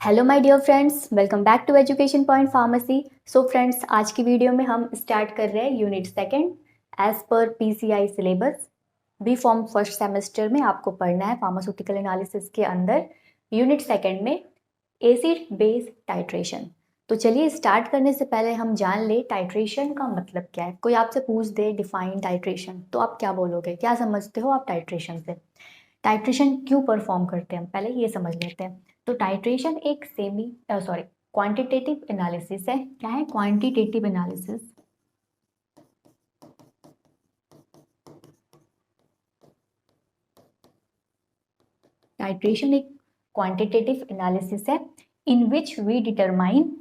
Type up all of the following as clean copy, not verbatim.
Hello my dear friends, welcome back to education point pharmacy. So friends, आज की video में हम start कर रहे हैं यूनिट सेकंड एज पर PCI syllabus. B pharm first semester में आपको पढ़ना है फार्मास्यूटिकल एनालिसिस के अंदर यूनिट सेकंड में एसिड बेस टाइट्रेशन। तो चलिए स्टार्ट करने से पहले हम जान ले टाइट्रेशन का मतलब क्या है। कोई आपसे पूछ दे डिफाइन टाइट्रेशन, तो आप क्या बोलोगे, क्या समझते हो आप टाइट्रेशन से? टाइट्रेशन क्यों परफॉर्म करते हैं हम पहले ये समझ लेते हैं। तो टाइट्रेशन एक क्वांटिटेटिव एनालिसिस है। क्या है? Quantitative analysis. टाइट्रेशन एक क्वांटिटेटिव एनालिसिस है in which we determine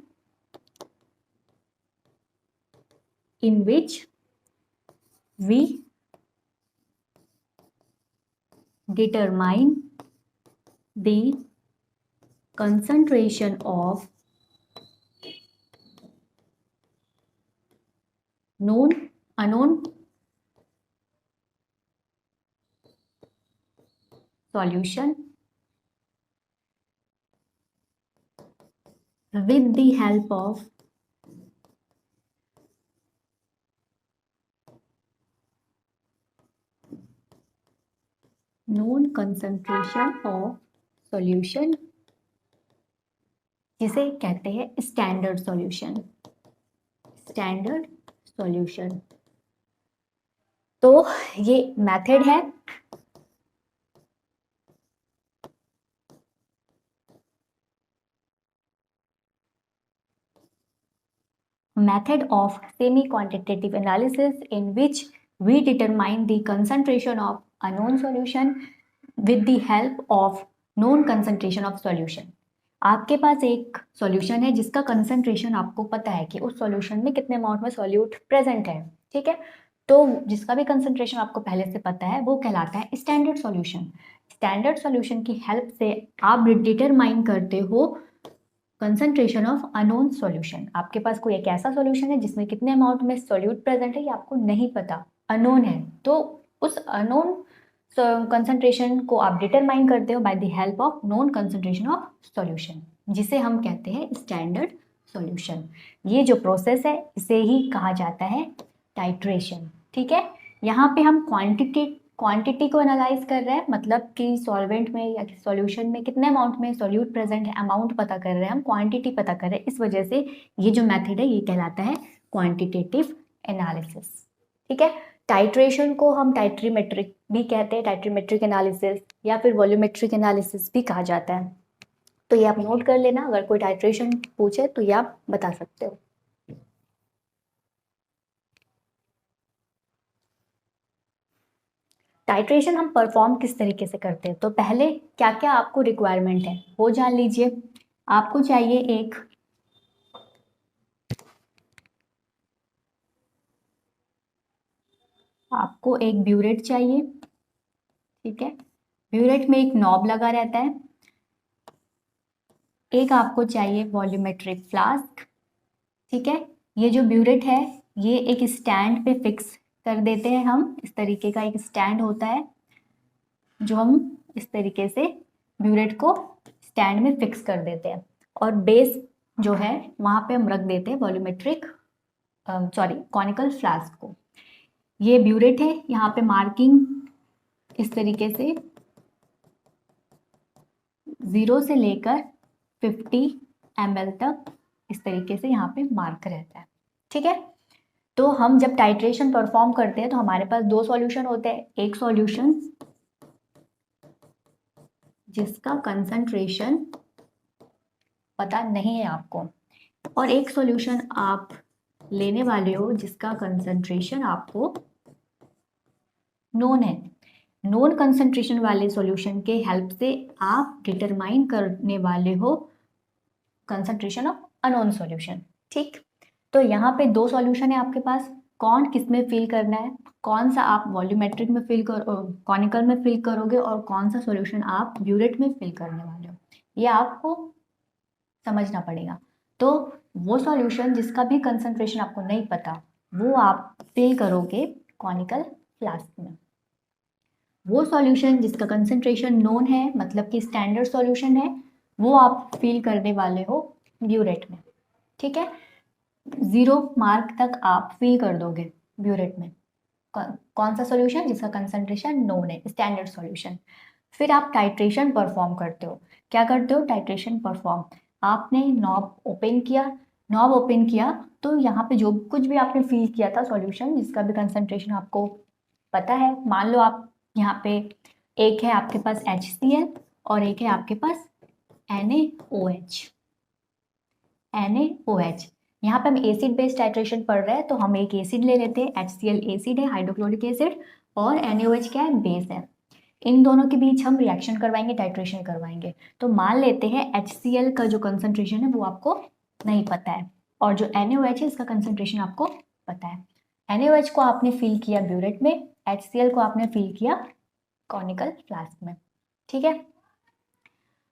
in which we determine the concentration of known unknown solution with the help of known concentration of solution, जिसे कहते हैं स्टैंडर्ड सॉल्यूशन। Standard solution. तो ये method है। Method of semi-quantitative analysis in which we determine the concentration of a known solution with the help of known concentration of solution। आपके पास एक solution है जिसका कंसंट्रेशन आपको पता है कि उस सॉल्यूशन में कितने अमाउंट में सॉल्यूट प्रेजेंट है, ठीक है। तो जिसका भी कंसंट्रेशन आपको पहले से पता है वो कहलाता है स्टैंडर्ड सॉल्यूशन। स्टैंडर्ड सॉल्यूशन की हेल्प से आप डिटरमाइन करते हो कंसंट्रेशन ऑफ अनोन सॉल्यूशन। आपके पास कोई एक ऐसा सॉल्यूशन है जिसमें कितने अमाउंट में सॉल्यूट प्रेजेंट है ये आपको नहीं पता, अनोन है। तो उस अनोन कंसंट्रेशन को आप डिटरमाइन करते हो by the help of known concentration of solution, जिसे हम कहते हैं स्टैंडर्ड सॉल्यूशन। ये जो प्रोसेस है इसे ही कहा जाता है टाइट्रेशन, ठीक है। यहाँ पे हम क्वांटिटी को एनालाइज कर रहे हैं, मतलब कि सॉल्वेंट में या सॉल्यूशन में कितने अमाउंट में सॉल्यूट प्रेजेंट है, अमाउंट पता कर रहे हैं हम, क्वांटिटी पता कर रहे हैं। इस वजह से ये जो मेथड है ये कहलाता है क्वांटिटेटिव एनालिसिस, ठीक है। टाइट्रेशन को हम टाइट्रीमेट्रिक भी कहते हैं, टाइट्रीमेट्रिक एनालिसिस या फिर वॉल्यूमेट्रिक एनालिसिस भी कहा जाता है। तो ये आप नोट कर लेना, अगर कोई टाइट्रेशन पूछे तो ये आप बता सकते हो। टाइट्रेशन हम परफॉर्म किस तरीके से करते हैं, तो पहले क्या क्या आपको रिक्वायरमेंट है वो जान लीजिए। आपको चाहिए एक ब्यूरेट चाहिए, ठीक है। ब्यूरेट में एक नॉब लगा रहता है। एक आपको चाहिए वॉल्यूमेट्रिक फ्लास्क, ठीक है। ये जो ब्यूरेट है ये एक स्टैंड पे फिक्स कर देते हैं हम। इस तरीके का एक स्टैंड होता है जो हम इस तरीके से ब्यूरेट को स्टैंड में फिक्स कर देते हैं, और बेस जो है वहां पे हम रख देते हैं वॉल्यूमेट्रिक कॉनिकल फ्लास्क को। ये ब्यूरेट है, यहाँ पे मार्किंग इस तरीके से 0 से लेकर 50 ml तक इस तरीके से यहाँ पे मार्क रहता है, ठीक है। तो हम जब टाइट्रेशन परफॉर्म करते हैं तो हमारे पास दो सॉल्यूशन होते हैं। एक सॉल्यूशन जिसका कंसंट्रेशन पता नहीं है आपको, और एक सॉल्यूशन आप लेने वाले हो जिसका कंसंट्रेशन आपको नोन है। नोन कंसंट्रेशन वाले सॉल्यूशन के हेल्प से आप डिटरमाइन करने वाले हो कंसंट्रेशन ऑफ अनोन सॉल्यूशन, ठीक। तो यहाँ पे दो सॉल्यूशन है आपके पास, कौन किस में फिल करना है, कौन सा आप वॉल्यूमेट्रिक में फिल कर कॉनिकल में फिल करोगे और कौन सा सॉल्यूशन आप ब्यूरेट में फिल करने वाले हो, ये आपको समझना पड़ेगा। तो वो सॉल्यूशन जिसका भी कंसंट्रेशन आपको नहीं पता वो आप फिल करोगे कॉनिकल फ्लास्क में। वो सॉल्यूशन जिसका कंसंट्रेशन नोन है, मतलब कि स्टैंडर्ड सॉल्यूशन है, वो आप फील करने वाले हो ब्यूरेट में। ठीक है, 0 मार्क तक आप फील कर दोगे ब्यूरेट में। कौन सा सॉल्यूशन? जिसका कंसंट्रेशन नोन है, स्टैंडर्ड सॉल्यूशन। फिर आप टाइट्रेशन परफॉर्म करते हो। क्या करते हो? Titration perform. आपने नॉब ओपन किया, नॉब ओपन किया तो यहाँ पे जो कुछ भी आपने फील किया था सॉल्यूशन, जिसका भी कंसंट्रेशन आपको पता है, मान लो आप यहाँ पे एक है आपके पास HCl और एक है आपके पास NaOH। NaOH, यहाँ पे हम एसिड बेस्ड टाइट्रेशन पढ़ रहे हैं तो हम एक एसिड ले लेते हैं। HCl एसिड है, हाइड्रोक्लोरिक एसिड, और NaOH क्या है? बेस है। इन दोनों के बीच हम रिएक्शन करवाएंगे, टाइट्रेशन करवाएंगे। तो मान लेते हैं HCl का जो कंसंट्रेशन है वो आपको नहीं पता है, और जो NaOH है इसका कंसंट्रेशन आपको पता है। NaOH को आपने फिल किया ब्यूरेट में, HCl को आपने फिल किया कॉनिकल फ्लास्क में। ठीक है,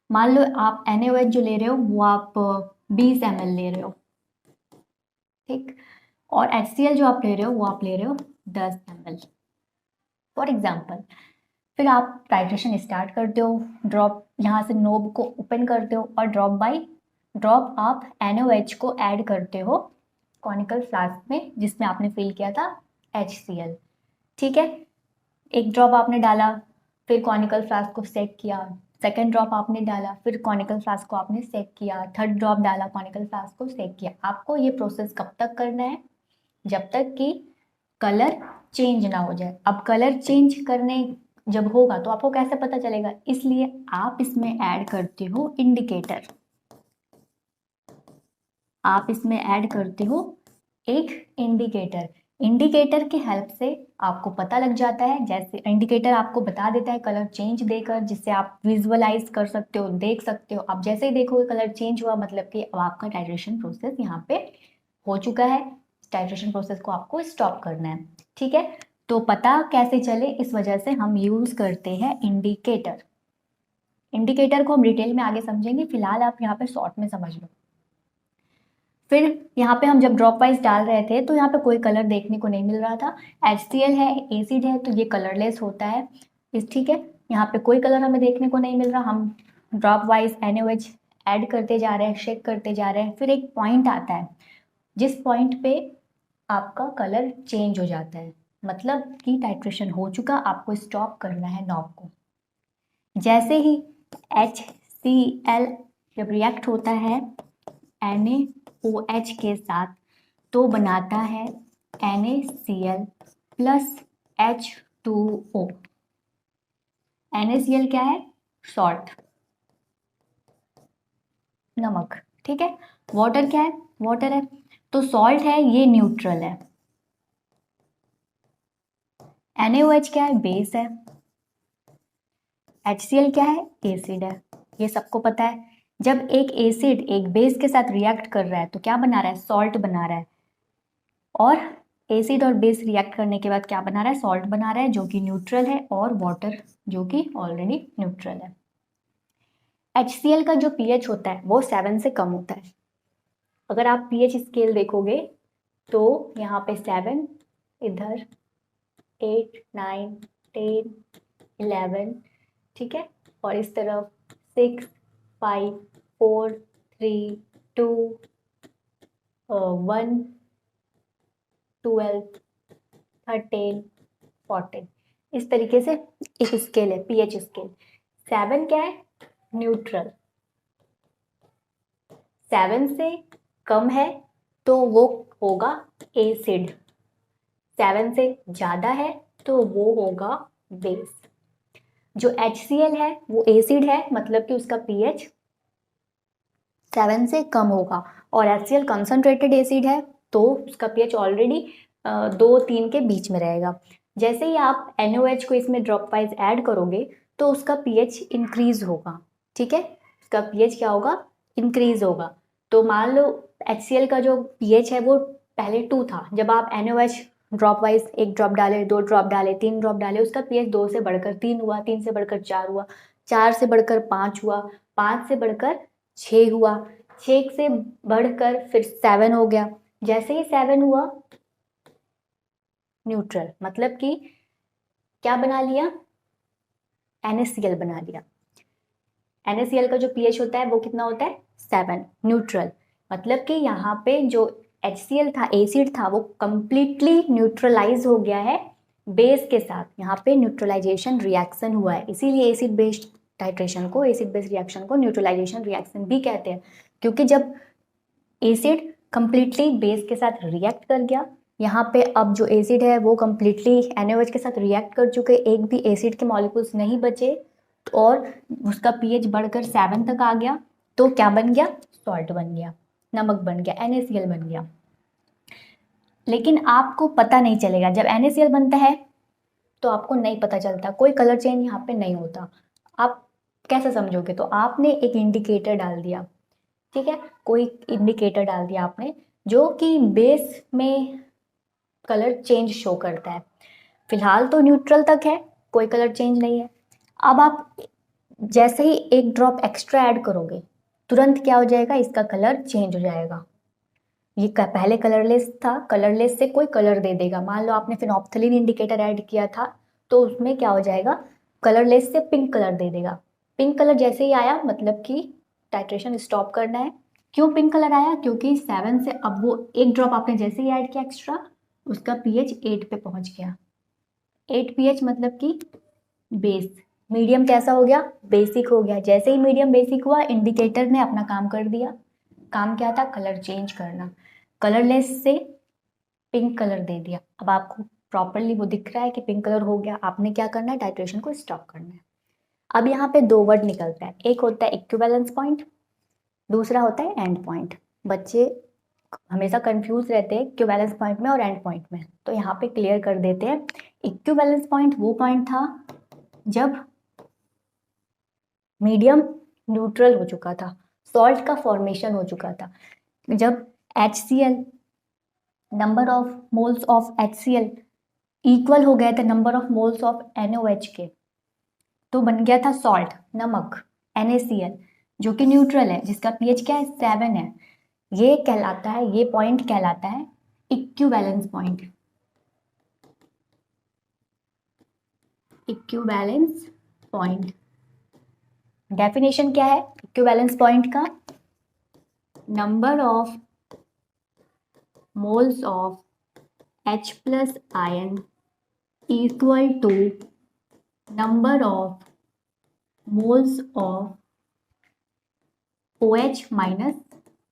मान लो आप NaOH जो ले रहे हो वो आप 20 ml ले रहे हो, ठीक, और HCl जो आप ले रहे हो वो आप ले रहे हो 10 ml फॉर एग्जाम्पल। फिर आप टाइट्रेशन स्टार्ट करते हो, ड्रॉप यहाँ से नोब को ओपन करते हो और ड्रॉप बाय ड्रॉप आप NaOH को ऐड करते हो कॉनिकल फ्लास्क में जिसमें आपने फिल किया था HCl। ठीक है, एक ड्रॉप आपने डाला, फिर कॉनिकल फ्लास्क को सेक किया, सेकेंड ड्रॉप आपने डाला, फिर कॉनिकल फ्लास्क को आपने सेक किया, थर्ड ड्रॉप डाला, कॉनिकल फ्लास्क को सेक किया। आपको ये प्रोसेस कब तक करना है? जब तक कि कलर चेंज ना हो जाए। अब कलर चेंज करने जब होगा तो आपको कैसे पता चलेगा? इसलिए आप इसमें ऐड करते हो इंडिकेटर। आप इसमें ऐड करते हो एक इंडिकेटर। इंडिकेटर की हेल्प से आपको पता लग जाता है, जैसे इंडिकेटर आपको बता देता है कलर चेंज देकर, जिससे आप विजुअलाइज कर सकते हो, देख सकते हो। अब जैसे ही देखोगे कलर चेंज हुआ, मतलब कि अब आपका टाइट्रेशन प्रोसेस यहाँ पे हो चुका है। टाइट्रेशन प्रोसेस को आपको स्टॉप करना है। ठीक है, तो पता कैसे चले, इस वजह से हम यूज करते हैं इंडिकेटर। इंडिकेटर को हम डिटेल में आगे समझेंगे, फिलहाल आप यहाँ पे शॉर्ट में समझ लो। फिर यहाँ पे हम जब ड्रॉप वाइज डाल रहे थे तो यहाँ पे कोई कलर देखने को नहीं मिल रहा था। HCl है, एसिड है, तो ये कलरलेस होता है। इस ठीक है, यहाँ पे कोई कलर हमें देखने को नहीं मिल रहा। हम ड्रॉप वाइज NaOH ऐड करते जा रहे हैं, शेक करते जा रहे हैं। फिर एक पॉइंट आता है जिस पॉइंट पे आपका कलर चेंज हो जाता है, मतलब कि टाइट्रेशन हो चुका, आपको स्टॉप करना है नॉब को। जैसे ही HCl जब रिएक्ट होता है NaOH के साथ तो बनाता है NaCl प्लस H2O। NaCl क्या है? सॉल्ट, नमक। ठीक है, वाटर क्या है? वाटर है, तो सॉल्ट है, ये न्यूट्रल है। NaOH क्या है? बेस है। HCl क्या है? एसिड है। ये सबको पता है। जब एक एसिड एक बेस के साथ रिएक्ट कर रहा है तो क्या बना रहा है? सॉल्ट बना रहा है। और एसिड और बेस रिएक्ट करने के बाद क्या बना रहा है? सॉल्ट बना रहा है, जो कि न्यूट्रल है, और वाटर जो कि ऑलरेडी न्यूट्रल है। HCl का जो pH होता है वो 7 से कम होता है। अगर आप pH स्केल देखोगे तो यहाँ पे 7, इधर 8, 9, 10, 11, ठीक है, और इस तरफ 6, 5, 4, 3, 2, 1, 12, 13, 14, इस तरीके से एक स्केल है, pH स्केल। 7 क्या है? न्यूट्रल। 7 से कम है तो वो होगा एसिड, 7 से ज़्यादा है तो वो होगा बेस। जो HCl है वो एसिड है, मतलब कि उसका pH 7 से कम होगा, और HCl कंसंट्रेटेड एसिड है तो उसका pH ऑलरेडी 2-3 के बीच में रहेगा। जैसे ही आप NaOH को इसमें ड्रॉप वाइज ऐड करोगे तो उसका pH इंक्रीज होगा। ठीक है, उसका pH क्या होगा? इंक्रीज होगा। तो मान लो HCl का जो pH है वो पहले 2 था, जब आप NaOH ड्रॉप वाइज एक ड्रॉप डाले, 2 ड्रॉप डाले, 3 ड्रॉप डाले, उसका pH 2 से बढ़कर 3 हुआ, 3 से बढ़कर 4 हुआ, 4 से बढ़कर 5 हुआ, 5 से बढ़कर 6 हुआ, 6 से बढ़कर फिर 7 हो गया। जैसे ही 7 हुआ न्यूट्रल, मतलब कि क्या बना लिया? NaCl बना लिया। NaCl का जो pH होता है वो कितना होता है 7, न्यूट्रल। मतलब कि यहाँ पे जो HCl था, एसिड था, वो कंप्लीटली न्यूट्रलाइज हो गया है बेस के साथ। यहाँ पे न्यूट्रलाइजेशन रिएक्शन हुआ है, इसीलिए एसिड बेस्ड टाइट्रेशन को, एसिड बेस्ड रिएक्शन को न्यूट्रलाइजेशन रिएक्शन भी कहते हैं। क्योंकि जब एसिड कंप्लीटली बेस के साथ रिएक्ट कर गया, यहाँ पे अब जो एसिड है वो कंप्लीटली NaOH के साथ रिएक्ट कर चुके, एक भी एसिड के मॉलिक्यूल्स नहीं बचे और उसका pH बढ़कर 7 तक आ गया, तो क्या बन गया, सॉल्ट बन गया, नमक बन गया, NaCl बन गया। लेकिन आपको पता नहीं चलेगा, जब NaCl बनता है तो आपको नहीं पता चलता, कोई कलर चेंज यहाँ पे नहीं होता। आप कैसे समझोगे, तो आपने एक इंडिकेटर डाल दिया, ठीक है, कोई इंडिकेटर डाल दिया आपने जो कि बेस में कलर चेंज शो करता है। फिलहाल तो न्यूट्रल तक है, कोई कलर चेंज नहीं है। अब आप जैसे ही एक ड्रॉप एक्स्ट्रा ऐड करोगे, तुरंत क्या हो जाएगा, इसका कलर चेंज हो जाएगा। ये पहले कलरलेस था, कलरलेस से कोई कलर दे देगा। मान लो आपने फिनोप्थलीन इंडिकेटर ऐड किया था, तो उसमें क्या हो जाएगा, कलरलेस से पिंक कलर दे देगा। पिंक कलर जैसे ही आया मतलब कि टाइट्रेशन स्टॉप करना है। क्यों पिंक कलर आया, क्योंकि 7 से अब वो एक ड्रॉप आपने जैसे ही ऐड किया एक्स्ट्रा, उसका pH 8 पे पहुंच गया। 8 pH मतलब कि बेस, मीडियम कैसा हो गया, बेसिक हो गया। जैसे ही मीडियम बेसिक हुआ, इंडिकेटर ने अपना काम कर दिया। काम क्या था, कलर चेंज करना। कलरलेस से पिंक कलर दे दिया। अब आपको प्रॉपरली वो दिख रहा है कि पिंक कलर हो गया। आपने क्या करना है, टाइट्रेशन को स्टॉप करना है। अब यहाँ पे दो वर्ड निकलता है, एक होता है इक्विवेलेंस पॉइंट, दूसरा होता है एंड पॉइंट। बच्चे हमेशा कंफ्यूज रहते हैं इक्विवेलेंस पॉइंट में और एंड पॉइंट में, तो यहाँ पे क्लियर कर देते हैं। इक्विवेलेंस पॉइंट वो पॉइंट था जब मीडियम न्यूट्रल हो चुका था, सॉल्ट का फॉर्मेशन हो चुका था। जब HCl, number of moles of HCl equal हो गए थे number of moles of NaOH के, तो बन गया था सॉल्ट, नमक, NaCl, जो कि न्यूट्रल है, जिसका pH क्या है, 7 है। ये कहलाता है, ये पॉइंट कहलाता है equivalence point. Equivalence point definition क्या है इक्विवेलेंस पॉइंट का, number of moles of H plus ion equal to number of moles of OH minus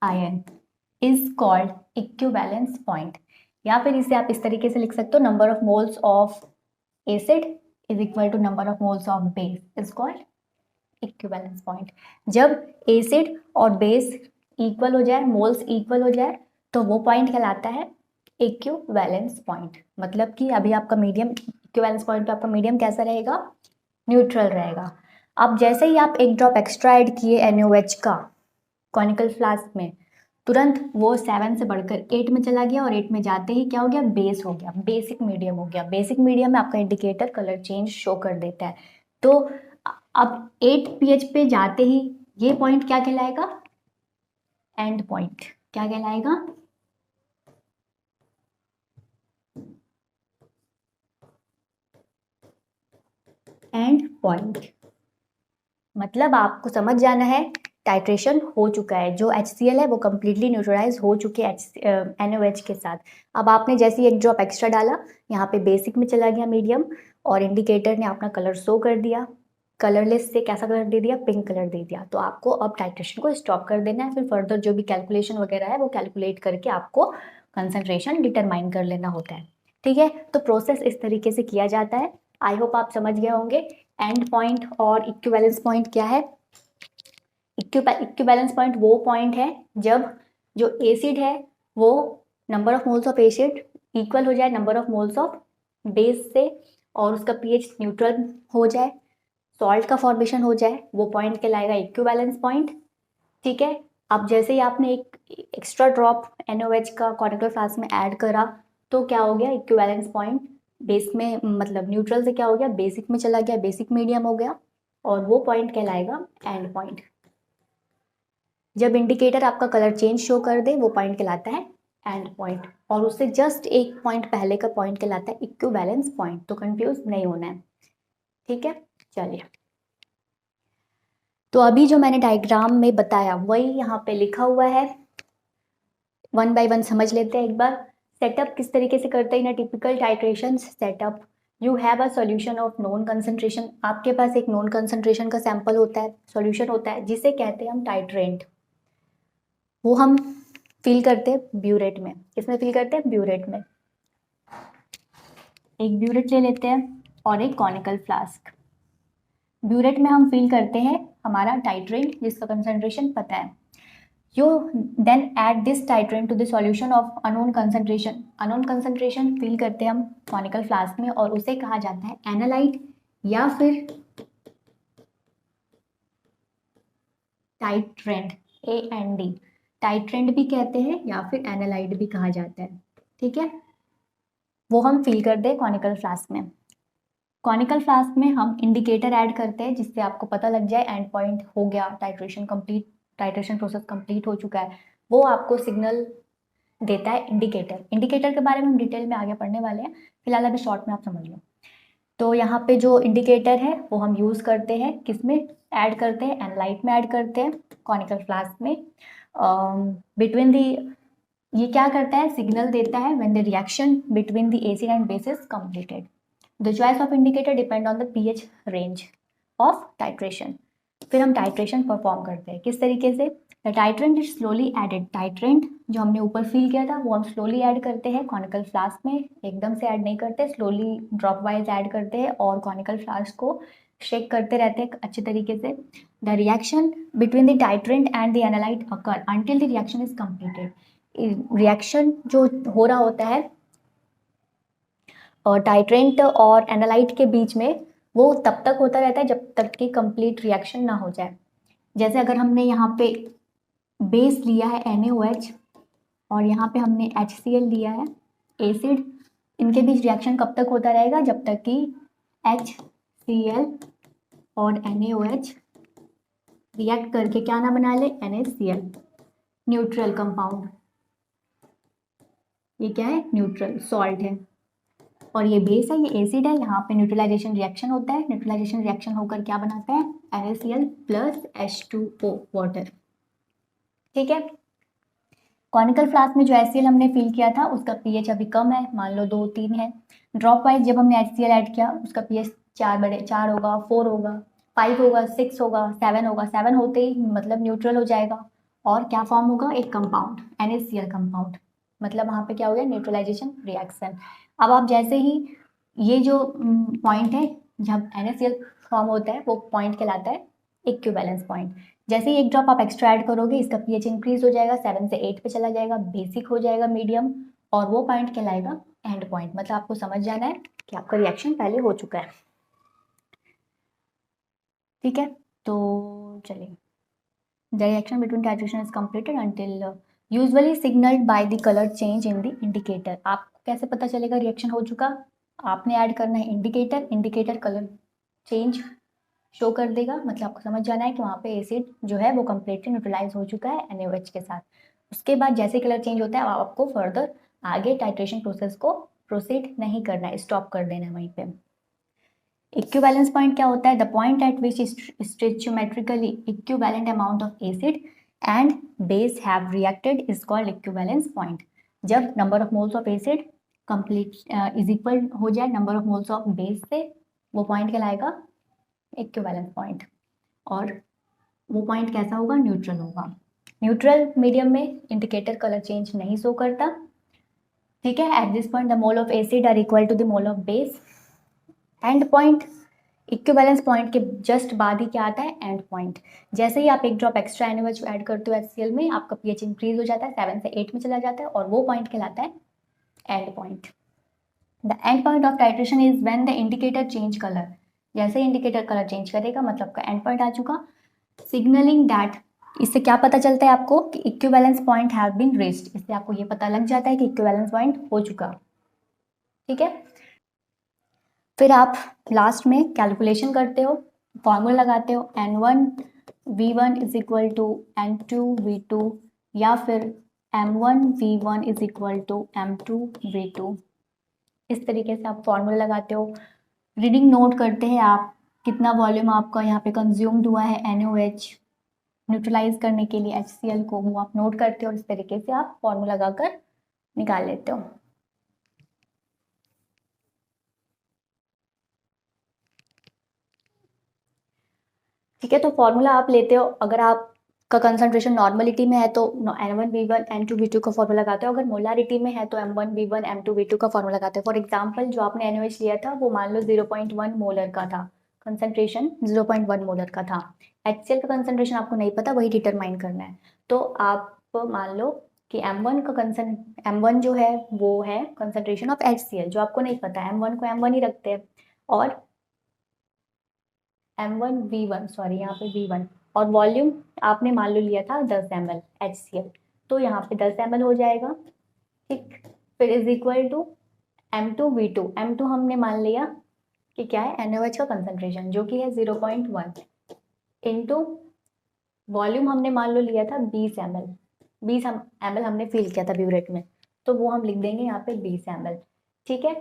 ion is called equivalence point. या फिर इसे आप इस तरीके से लिख सकते हो, number of moles of acid is equal to number of moles of base is called equivalence point. जब एसिड और बेस इक्वल हो जाए, मोल्स इक्वल हो जाए, तो वो पॉइंट कहलाता है इक्विवेलेंस पॉइंट। मतलब कि अभी आपका मीडियम, इक्विवेलेंस पॉइंट पे आपका मीडियम कैसा रहेगा, न्यूट्रल रहेगा। अब जैसे ही आप एक ड्रॉप एक्स्ट्रा ऐड किए NaOH का कॉनिकल फ्लास्क में, तुरंत वो 7 से बढ़कर 8 में चला गया, और 8 में जाते ही क्या हो गया, बेस हो गया, बेसिक मीडियम हो गया। बेसिक मीडियम में आपका इंडिकेटर कलर चेंज शो कर देता है। तो अब 8 pH पे जाते ही ये पॉइंट क्या कहलाएगा, एंड पॉइंट। क्या कहलाएगा, एंड पॉइंट। मतलब आपको समझ जाना है, टाइट्रेशन हो चुका है, जो HCl है वो कंप्लीटली न्यूट्रलाइज हो चुके NaOH के साथ। अब आपने जैसे ही एक ड्रॉप एक्स्ट्रा डाला, यहाँ पे बेसिक में चला गया मीडियम, और इंडिकेटर ने अपना कलर शो कर दिया। कलरलेस से कैसा कलर दे दिया, पिंक कलर दे दिया। तो आपको अब टाइट्रेशन को स्टॉप कर देना है, फिर फर्दर जो भी कैलकुलेशन वगैरह है वो कैलकुलेट करके आपको कंसंट्रेशन डिटरमाइन कर लेना होता है। ठीक है, तो प्रोसेस इस तरीके से किया जाता है। आई होप आप समझ गए होंगे एंड पॉइंट और इक्विवेलेंस पॉइंट क्या है। इक्विवेलेंस पॉइंट वो पॉइंट है जब जो एसिड है वो number of moles of acid equal हो जाए number of moles of base से, और उसका pH न्यूट्रल हो जाए, सॉल्ट का फॉर्मेशन हो जाए, वो पॉइंट कहलाएगा इक्विवेलेंस पॉइंट। ठीक है, अब जैसे ही आपने एक एक्स्ट्रा ड्रॉप NaOH का कॉनिकल फ्लास्क में ऐड करा, तो क्या हो गया, इक्विवेलेंस पॉइंट बेस में, मतलब न्यूट्रल से क्या हो गया, बेसिक में चला गया, बेसिक मीडियम हो गया, और वो पॉइंट कहलाएगा एंड पॉइंट। जब इंडिकेटर आपका कलर चेंज शो कर दे, वो पॉइंट कहलाता है एंड पॉइंट, और उससे जस्ट एक पॉइंट पहले का पॉइंट कहलाता है इक्विवेलेंस पॉइंट। तो कंफ्यूज नहीं होना है, ठीक है। चलिए, तो अभी जो मैंने डायग्राम में बताया वही यहाँ पे लिखा हुआ है, वन बाय वन समझ लेते हैं एक बार। सेटअप किस तरीके से करते हैं इन typical titration setup. You have a solution of non concentration, आपके पास एक नॉन कंसंट्रेशन का सैंपल होता है, सॉल्यूशन होता है, जिसे कहते हैं हम टाइट्रेंट। वो हम फिल करते हैं ब्यूरेट में। किसमें फिल करते हैं? ब्यूरेट में। एक ब्यूरेट ले लेते हैं और एक कॉनिकल फ्लास्क। ब्यूरेट में हम फिल करते हैं हमारा टाइट्रेंट, जिसका कंसंट्रेशन पता है। You then add this titrant to the solution of unknown concentration. unknown concentration fill करते हैं हम कॉनिकल फ्लास्क में और उसे कहा जाता है एनालाइट या फिर टाइट्रेंट, AND। टाइट्रेंट भी कहते हैं या फिर एनालाइट भी कहा जाता है, ठीक है। वो हम फिल करते हैं कॉनिकल फ्लास्क में। कॉनिकल फ्लास्क में हम इंडिकेटर ऐड करते हैं, जिससे आपको पता लग जाए एंड पॉइंट हो गया, titration complete, titration process complete हो चुका है। वो आपको सिग्नल देता है इंडिकेटर। इंडिकेटर के बारे में हम डिटेल में आगे पढ़ने वाले हैं, फिलहाल अभी शॉर्ट में आप समझ लो। तो यहाँ पे जो इंडिकेटर है वो हम यूज़ करते हैं, किसमें ऐड करते हैं? एनालाइट में ऐड करते हैं, कॉनिकल फ्लास्क में। बिटवीन दी, ये क्या करता है? सिग्नल देता है when the reaction between the acid and base is completed. The choice of indicator depend on the pH range of titration. फिर हम टाइट्रेशन परफॉर्म करते हैं किस तरीके से? The titrant is slowly added. Titrant जो हमने ऊपर फिल किया था वो हम स्लोली ऐड करते हैं कॉनिकल फ्लास्क में, एकदम से ऐड नहीं करते, स्लोली ड्रॉप वाइज ऐड करते हैं और कॉनिकल फ्लास्क को शेक करते रहते हैं अच्छे तरीके से। The reaction between the titrant and the analyte occur until the reaction is completed. Reaction जो हो रहा होता है और टाइट्रेंट और एनालाइट के बीच में, वो तब तक होता रहता है जब तक कि कंप्लीट रिएक्शन ना हो जाए। जैसे अगर हमने यहाँ पे बेस लिया है NaOH और यहाँ पे हमने HCl लिया है एसिड, इनके बीच रिएक्शन कब तक होता रहेगा? जब तक कि HCl और NaOH रिएक्ट करके क्या ना बना ले? NaCl, neutral compound. ये क्या है? न्यूट्रल सॉल्ट है। और ये बेस है, ये एसिड है, यहाँ पे न्यूट्रलाइजेशन रिएक्शन होता है। न्यूट्रलाइजेशन रिएक्शन होकर क्या बनाता है? NaCl प्लस H2O वाटर, ठीक है। कॉनिकल फ्लास्क में जो HCl हमने फिल किया था उसका pH अभी कम है, मान लो 2-3 है। ड्रॉप वाइज जब हमने HCl ऐड किया उसका pH 4 होगा, 4 होगा, 5 होगा, 6 होगा, 7 होगा। 7 होते ही मतलब न्यूट्रल हो जाएगा और क्या फॉर्म होगा? एक कंपाउंड, NaCl कंपाउंड। मतलब वहाँ पे क्या हो गया? Neutralisation reaction. अब आप जैसे ही ये जो पॉइंट है जब NaCl फॉर्म होता है वो पॉइंट कहलाता है इक्विवेलेंस पॉइंट। जैसे ही एक ड्रॉप आप एक्स्ट्रा ऐड करोगे इसका pH इंक्रीज हो जाएगा, 7 से 8 पे चला जाएगा, बेसिक हो जाएगा, मीडियम, और वो पॉइंट कहलाएगा एंड पॉइंट। मतलब आपको समझ जाना है कि आपका रिएक्शन पहले हो चुका है, ठीक है। तो चलिए, the reaction between titration is completed until usually signalled by the colour change in the indicator. आपको कैसे पता चलेगा रिएक्शन हो चुका? आपने ऐड करना है indicator, indicator colour change show कर देगा। मतलब आपको समझ जाना है कि वहाँ पे एसिड जो है वो कम्प्लीटली न्यूट्रलाइज हो चुका है NaOH के साथ। उसके बाद जैसे कलर चेंज होता है आपको फर्दर आगे टाइट्रेशन प्रोसेस को प्रोसीड नहीं करना है, स्टॉप कर देना है वहीं पे। इक्विवेलेंस पॉइंट क्या होता है? The point at which stoichiometrically equivalent amount of acid and base have reacted is called equivalence point. जब number of moles of acid complete is equal हो जाए number of moles of base से, वो point कहलाएगा equivalence point. और वो point कैसा होगा? न्यूट्रल होगा। न्यूट्रल मीडियम में इंडिकेटर कलर चेंज नहीं शो करता, ठीक है। At this point the mole of acid are equal to the mole of base. End point, equivalence point के जस्ट बाद ही क्या आता है? End point. जैसे ही आप एक ड्रॉप एक्स्ट्रा NaOH ऐड करते हो HCl में, आपका pH इंक्रीज हो जाता है, 7 से 8 में चला जाता है और वो पॉइंट कहलाता है end point. The end point of titration is when the indicator change colour. जैसे इंडिकेटर कलर चेंज करेगा मतलब का एंड पॉइंट आ चुका। सिग्नलिंग दैट, इससे क्या पता चलता है आपको? कि equivalence point have been reached. इससे आपको ये पता लग जाता है कि इक्विवेलेंस पॉइंट हो चुका, ठीक है। फिर आप लास्ट में कैलकुलेशन करते हो, फॉर्मूला लगाते हो N1V1 is equal to N2V2 या फिर M1V1 is equal to M2V2। इस तरीके से आप फॉर्मूला लगाते हो, रीडिंग नोट करते हैं आप कितना वॉल्यूम आपका यहाँ पे कंज्यूम्ड हुआ है NaOH न्यूट्रलाइज करने के लिए HCl को, वो आप नोट करते हो और इस तरीके से आप फॉर्मूला लगाकर निकाल लेते हो। ठीक है, तो फॉर्मूला आप लेते हो, अगर आपका कंसंट्रेशन नॉर्मलिटी में है तो N1V1 N2V2 का फॉर्मूला लगाते हो, अगर मोलारिटी में है तो M1V1 M2V2 का फॉर्मूला लगाते हो। फॉर एग्जांपल जो आपने NaOH लिया था वो मान लो 0.1 मोलर का था, कंसंट्रेशन 0.1 मोलर का था। HCl का कंसंट्रेशन आपको नहीं पता, वही डिटरमाइन करना है। तो आप मान लो कि M1 जो है वो है कंसंट्रेशन ऑफ HCl, जो आपको नहीं पता, M1 को M1 ही रखते हैं, और M1V1 सॉरी यहाँ पे V1, और वॉल्यूम आपने मान लो लिया था 10 ml HCl, तो यहाँ पे 10 ml हो जाएगा। ठीक, फिर is equal to M2V2, M2 हमने मान लिया कि क्या है NaOH का कंसंट्रेशन जो कि है 0.1 इंटू वॉल्यूम हमने मान लो लिया था 20 ml, 20 ml हमने फिल किया था ब्यूरेट में, तो वो हम लिख देंगे यहाँ पे 20 ml। ठीक है,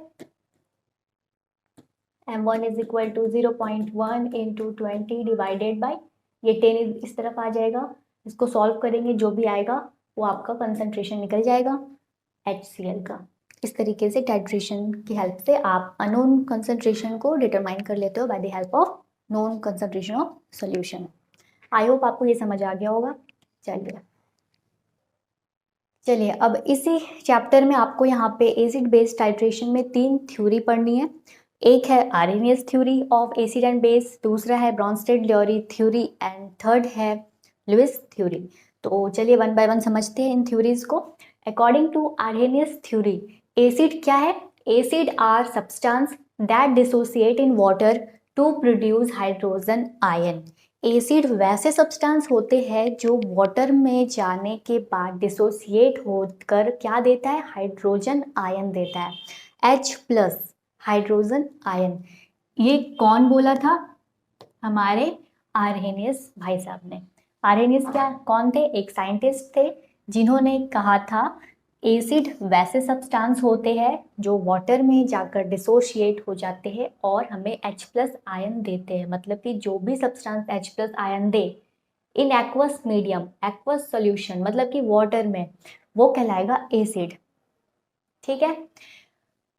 M1 is equal to 0.1 into 20 divided by, ये 10 इस तरफ आ जाएगा, इसको सॉल्व करेंगे जो भी आएगा वो आपका कंसंट्रेशन निकल जाएगा HCl का। इस तरीके से टाइट्रेशन की हेल्प से आप अननोन कंसंट्रेशन को डिटरमाइन कर लेते हो by the help of known concentration of solution. I hope आपको ये समझ आ गया होगा। चलिए अब इसी चैप्टर में आपको यहाँ पे एसिड बेस टाइट्रेशन में 3 थ्योरी पढ़नी है। एक है Arrhenius theory of acid and base, दूसरा है ब्रॉन्स्टेड-लियोरी थ्योरी एंड थर्ड है लुईस थ्योरी। तो चलिए वन बाय वन समझते हैं इन थ्योरीज को। According to Arrhenius theory, acid क्या है? Acid are substance that dissociate in water to produce hydrogen ion. Acid वैसे सब्सटेंस होते हैं जो वाटर में जाने के बाद डिसोसिएट होकर क्या देता है? हाइड्रोजन आयन देता है, H+ हाइड्रोजन आयन। ये कौन बोला था? हमारे आर्हेनियस भाई साहब ने। आर्हेनियस क्या कौन थे? एक साइंटिस्ट थे जिन्होंने कहा था एसिड वैसे सब्सटेंस होते हैं जो वाटर में जाकर डिसोशिएट हो जाते हैं और हमें H+ आयन देते हैं। मतलब कि जो भी substance H+ ion they in aqueous medium, aqueous solution मतलब कि वाटर में, वो कहलाएगा एसिड। ठीक है,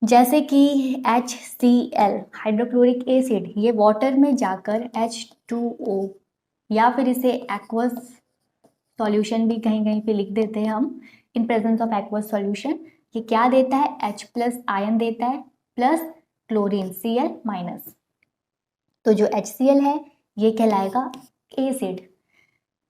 जैसे कि HCl हाइड्रोक्लोरिक एसिड, ये वाटर में जाकर H2O या फिर इसे एक्वस सॉल्यूशन भी कहीं कहीं पे लिख देते हैं हम, in presence of aqueous solution, ये क्या देता है? H+ आयन देता है प्लस क्लोरीन Cl-। तो जो HCl है ये कहलाएगा एसिड।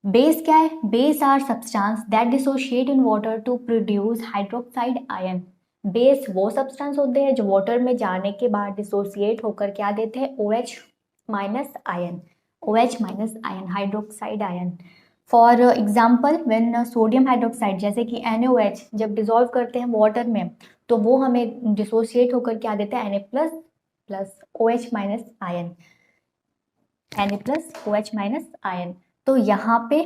बेस क्या है? Base are substance that dissociate in water to produce hydroxide ion. Base वो सब्सटेंस होते हैं जो वाटर में जाने के बाद डिसोसिएट होकर क्या देते हैं? OH- ion, OH- ion, hydroxide ion. For example when sodium hydroxide जैसे कि NaOH जब डिसॉल्व करते हैं वाटर में तो वो हमें डिसोसिएट होकर क्या देता है? Na+ plus OH- ion, Na+ OH- ion. तो यहाँ पे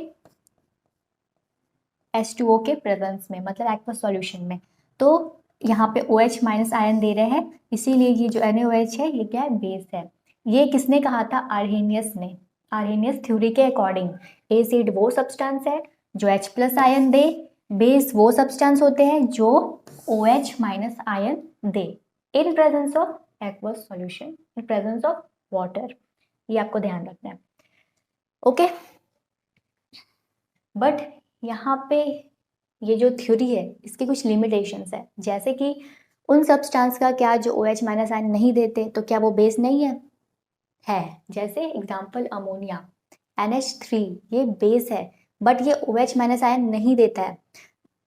H2O के प्रेजेंस में मतलब एक्वस सॉल्यूशन में, तो यहाँ पे OH- आयन दे रहे हैं, इसीलिए ये जो NaOH है ये क्या है? बेस है। ये किसने कहा था? आर्हेनियस ने। आर्हेनियस थ्योरी के अकॉर्डिंग एसिड वो सब्सटेंस है जो H+ आयन दे, बेस वो सब्सटेंस होते हैं जो OH- ion they in presence of aqueous solution, in presence of water. ये आपको ध्यान रखना है। ओके, बट यहाँ पे ये जो थ्योरी है इसकी कुछ लिमिटेशंस है, जैसे कि उन सब्सटेंस का क्या जो OH- आयन नहीं देते, तो क्या वो बेस नहीं है? जैसे एग्जांपल अमोनिया NH3, ये बेस है बट ये OH- आयन नहीं देता है,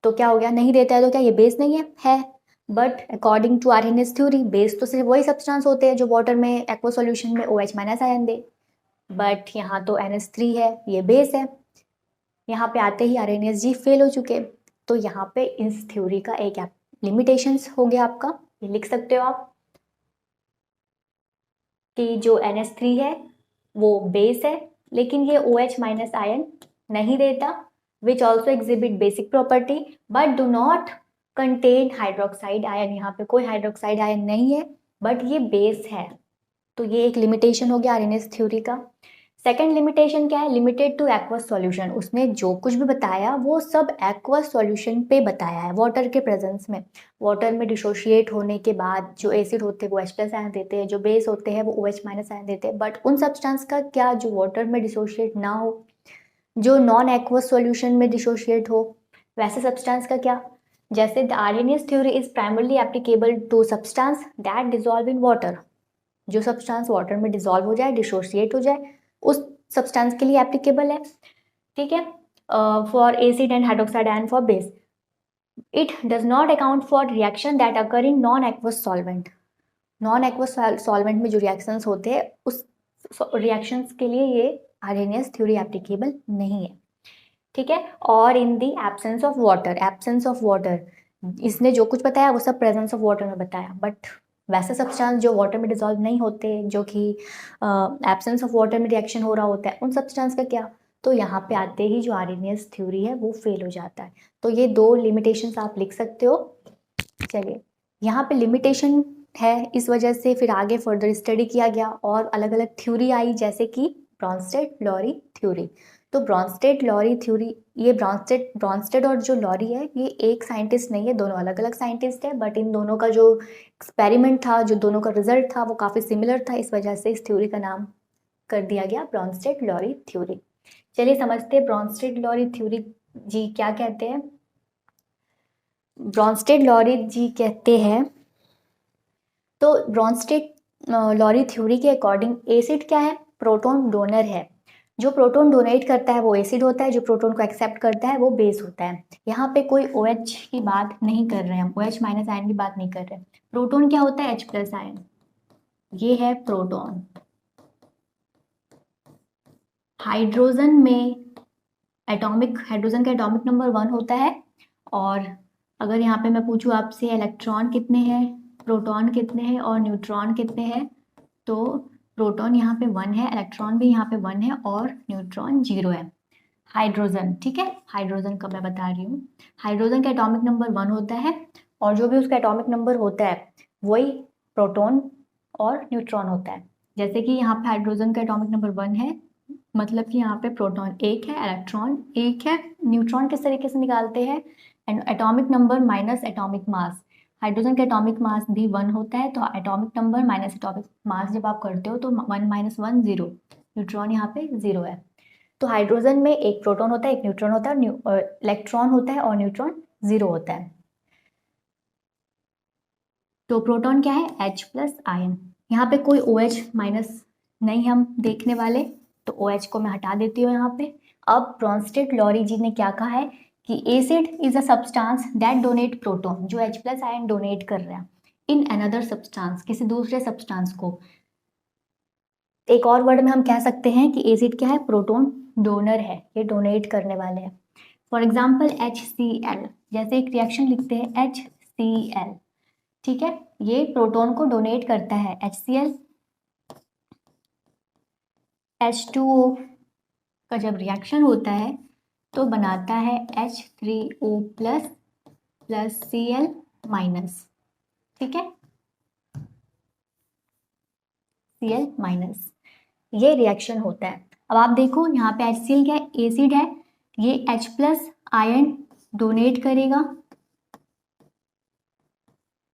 तो क्या हो गया? नहीं देता है तो क्या ये बेस नहीं है? But according to Arrhenius theory base तो सिर्फ वही सब्सटेंस होते हैं जो वाटर में एक्वा सॉल्यूशन में OH- आयन दे, बट यहाँ तो NH3 है, ये बेस है। यहाँ पे आते ही आर्हेनियस जी फेल हो चुके, तो यहाँ पे इस थ्योरी का एक लिमिटेशंस हो गया आपका, ये लिख सकते हो आप कि जो NH3 है वो बेस है लेकिन ये OH- आयन नहीं देता, which also exhibit basic property but do not contain hydroxide ion. यहाँ पे कोई हाइड्रोक्साइड आयन नहीं है बट ये बेस है। तो ये एक लिमिटेशन हो गया आरएनएस थ्योरी का। सेकंड लिमिटेशन क्या है, लिमिटेड टू एक्वस सॉल्यूशन। उसने जो कुछ भी बताया वो सब एक्वस सॉल्यूशन पे बताया है, वाटर के प्रेजेंस में। वाटर में डिसोशिएट होने के बाद जो एसिड होते हैं वो H प्लस आयन देते हैं, जो बेस होते हैं वो OH माइनस आयन देते हैं। बट उन सब्सटेंस का क्या जो वाटर में डिसोशिएट ना हो, जो नॉन एक्वस सॉल्यूशन में डिसोशिएट हो, वैसे सब्सटेंस का क्या। जैसे the Arrhenius theory is primarily applicable to substance that dissolve in water. जो सब्सटेंस वाटर में डिजॉल्व हो जाए, डिसोशिएट हो जाए, उस सब्सटेंस के लिए एप्लीकेबल है। ठीक है, for acid and hydroxide ion for base. It does not account for reaction that occur in non aqueous solvent. Non aqueous solvent में जो रिएक्शंस होते हैं उस रिएक्शंस के लिए ये आरएनएस थ्योरी एप्लीकेबल नहीं है। ठीक है, और in the absence of water, absence of water, इसने जो कुछ बताया वो सब प्रेजेंस ऑफ वाटर में बताया। बट वैसे सब्सटेंस जो वाटर में डिजॉल्व नहीं होते, जो कि एब्सेंस ऑफ वाटर में रिएक्शन हो रहा होता है, उन सब्सटेंस का क्या। तो यहाँ पे आते ही जो आरएनएस थ्योरी है वो फेल हो जाता है। तो ये दो लिमिटेशंस आप लिख सकते हो। चलिए, यहाँ पे लिमिटेशन है, इस वजह से फिर आगे फर्दर स्टडी किया गया और अलग अलग थ्योरी आई, जैसे कि ब्रॉन्स्टेड-लॉरी थ्योरी। तो ब्रॉन्स्टेड-लॉरी थ्योरी, ये ब्रॉन्स्टेड और जो लॉरी है ये एक साइंटिस्ट नहीं है, दोनों अलग अलग साइंटिस्ट है। बट इन दोनों का जो एक्सपेरिमेंट था, जो दोनों का रिजल्ट था वो काफ़ी सिमिलर था, इस वजह से इस थ्योरी का नाम कर दिया गया ब्रॉन्स्टेड-लॉरी थ्योरी। चलिए समझते हैं ब्रॉन्स्टेड-लॉरी थ्योरी जी क्या कहते हैं। ब्रॉन्स्टेड-लॉरी जी कहते हैं, तो ब्रॉन्स्टेड-लॉरी थ्योरी के अकॉर्डिंग एसिड क्या है, प्रोटॉन डोनर है। जो प्रोटॉन डोनेट करता है वो एसिड होता है, जो प्रोटॉन को एक्सेप्ट करता है वो बेस होता है। यहाँ पे कोई OH की बात नहीं कर रहे हैं हम, OH माइनस आयन की बात नहीं कर रहे हैं। प्रोटॉन क्या होता है, H प्लस आयन, ये है प्रोटॉन। हाइड्रोजन में हाइड्रोजन का एटॉमिक नंबर 1 होता है। और अगर यहाँ पे मैं पूछूँ आपसे इलेक्ट्रॉन कितने हैं, प्रोटॉन कितने हैं और न्यूट्रॉन कितने हैं, तो प्रोटॉन यहाँ पे 1 है, इलेक्ट्रॉन भी यहाँ पे 1 है और न्यूट्रॉन 0 है। हाइड्रोजन, ठीक है, हाइड्रोजन का मैं बता रही हूँ। हाइड्रोजन का एटॉमिक नंबर 1 होता है और जो भी उसका एटॉमिक नंबर होता है वही प्रोटॉन और न्यूट्रॉन होता है। जैसे कि यहाँ पे हाइड्रोजन का एटॉमिक नंबर 1 है, मतलब कि यहाँ पे प्रोटॉन 1 है, इलेक्ट्रॉन 1 है। न्यूट्रॉन किस तरीके से निकालते हैं, atomic number minus atomic mass. Hydrogen का एटॉमिक मास भी 1 होता है, तो atomic number minus atomic mass जब आप करते हो तो 1 माइनस 1 0, न्यूट्रॉन यहाँ पे 0 है। तो हाइड्रोजन में एक प्रोटॉन होता है, एक न्यूट्रॉन होता है, और इलेक्ट्रॉन होता है और न्यूट्रॉन 0 होता है। तो प्रोटॉन क्या है, H प्लस आयन। यहाँ पे कोई OH माइनस नहीं हम देखने वाले, तो OH को मैं हटा देती हूँ यहाँ पे। अब ब्रॉन्स्टेड-लॉरी जी ने क्या कहा है कि acid is a substance that donate proton, जो H प्लस आयन डोनेट कर रहा है इन अनदर सब्सटेंस, किसी दूसरे सब्सटेंस को। एक और वर्ड में हम कह सकते हैं कि एसिड क्या है, प्रोटॉन डोनर है, ये डोनेट करने वाले हैं। फॉर एग्जाम्पल HCl, जैसे एक रिएक्शन लिखते हैं HCl, ठीक है, ये प्रोटॉन को डोनेट करता है। HCl H2O का जब रिएक्शन होता है तो बनाता है H3O plus plus Cl minus, ठीक है, Cl माइनस, ये रिएक्शन होता है। अब आप देखो यहाँ पे HCl क्या है, एसिड है, ये H प्लस आयन डोनेट करेगा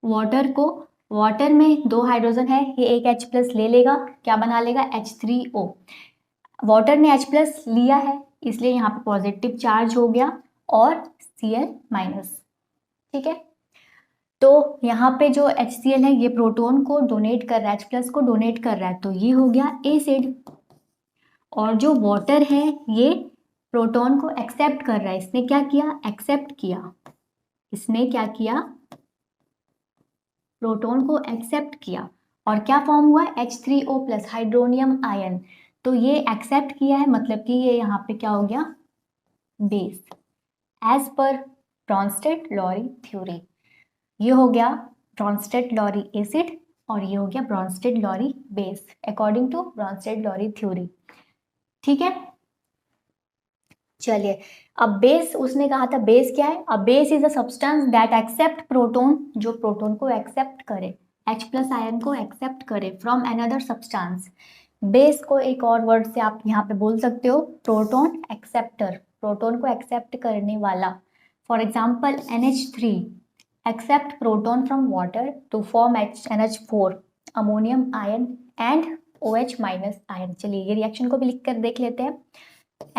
वाटर को। वाटर में 2 हाइड्रोजन है, ये एक H प्लस ले लेगा, क्या बना लेगा, H3O। वाटर ने H प्लस लिया है इसलिए यहाँ पे पॉजिटिव चार्ज हो गया और Cl माइनस, ठीक है। तो यहाँ पे जो HCl है ये प्रोटॉन को डोनेट कर रहा है, H प्लस को डोनेट कर रहा है, तो ये हो गया एसिड। और जो वाटर है ये प्रोटॉन को एक्सेप्ट कर रहा है, इसने क्या किया, एक्सेप्ट किया, इसने क्या किया, प्रोटॉन को एक्सेप्ट किया। और क्या फॉर्म हुआ, H3O प्लस हाइड्रोनियम आयन। तो ये एक्सेप्ट किया है, मतलब कि ये यहाँ पे क्या हो गया, बेस, एज पर ब्रॉन्स्टेड-लॉरी थ्योरी। ये हो गया ब्रॉन्स्टेड-लॉरी एसिड और ये हो गया Bronsted Lowry base according to Bronsted Lowry theory, ठीक है। चलिए, अब बेस उसने कहा था, बेस क्या है, अब base is a substance that accept proton, जो प्रोटॉन को एक्सेप्ट करे, H प्लस आयन को एक्सेप्ट करे फ्रॉम अनदर सब्सटेंस। बेस को एक और वर्ड से आप यहाँ पे बोल सकते हो प्रोटॉन एक्सेप्टर, प्रोटॉन को एक्सेप्ट करने वाला। For example NH3 accept proton from water to form NH4 ammonium ion and OH minus ion. चलिए ये रिएक्शन को भी लिख कर देख लेते हैं।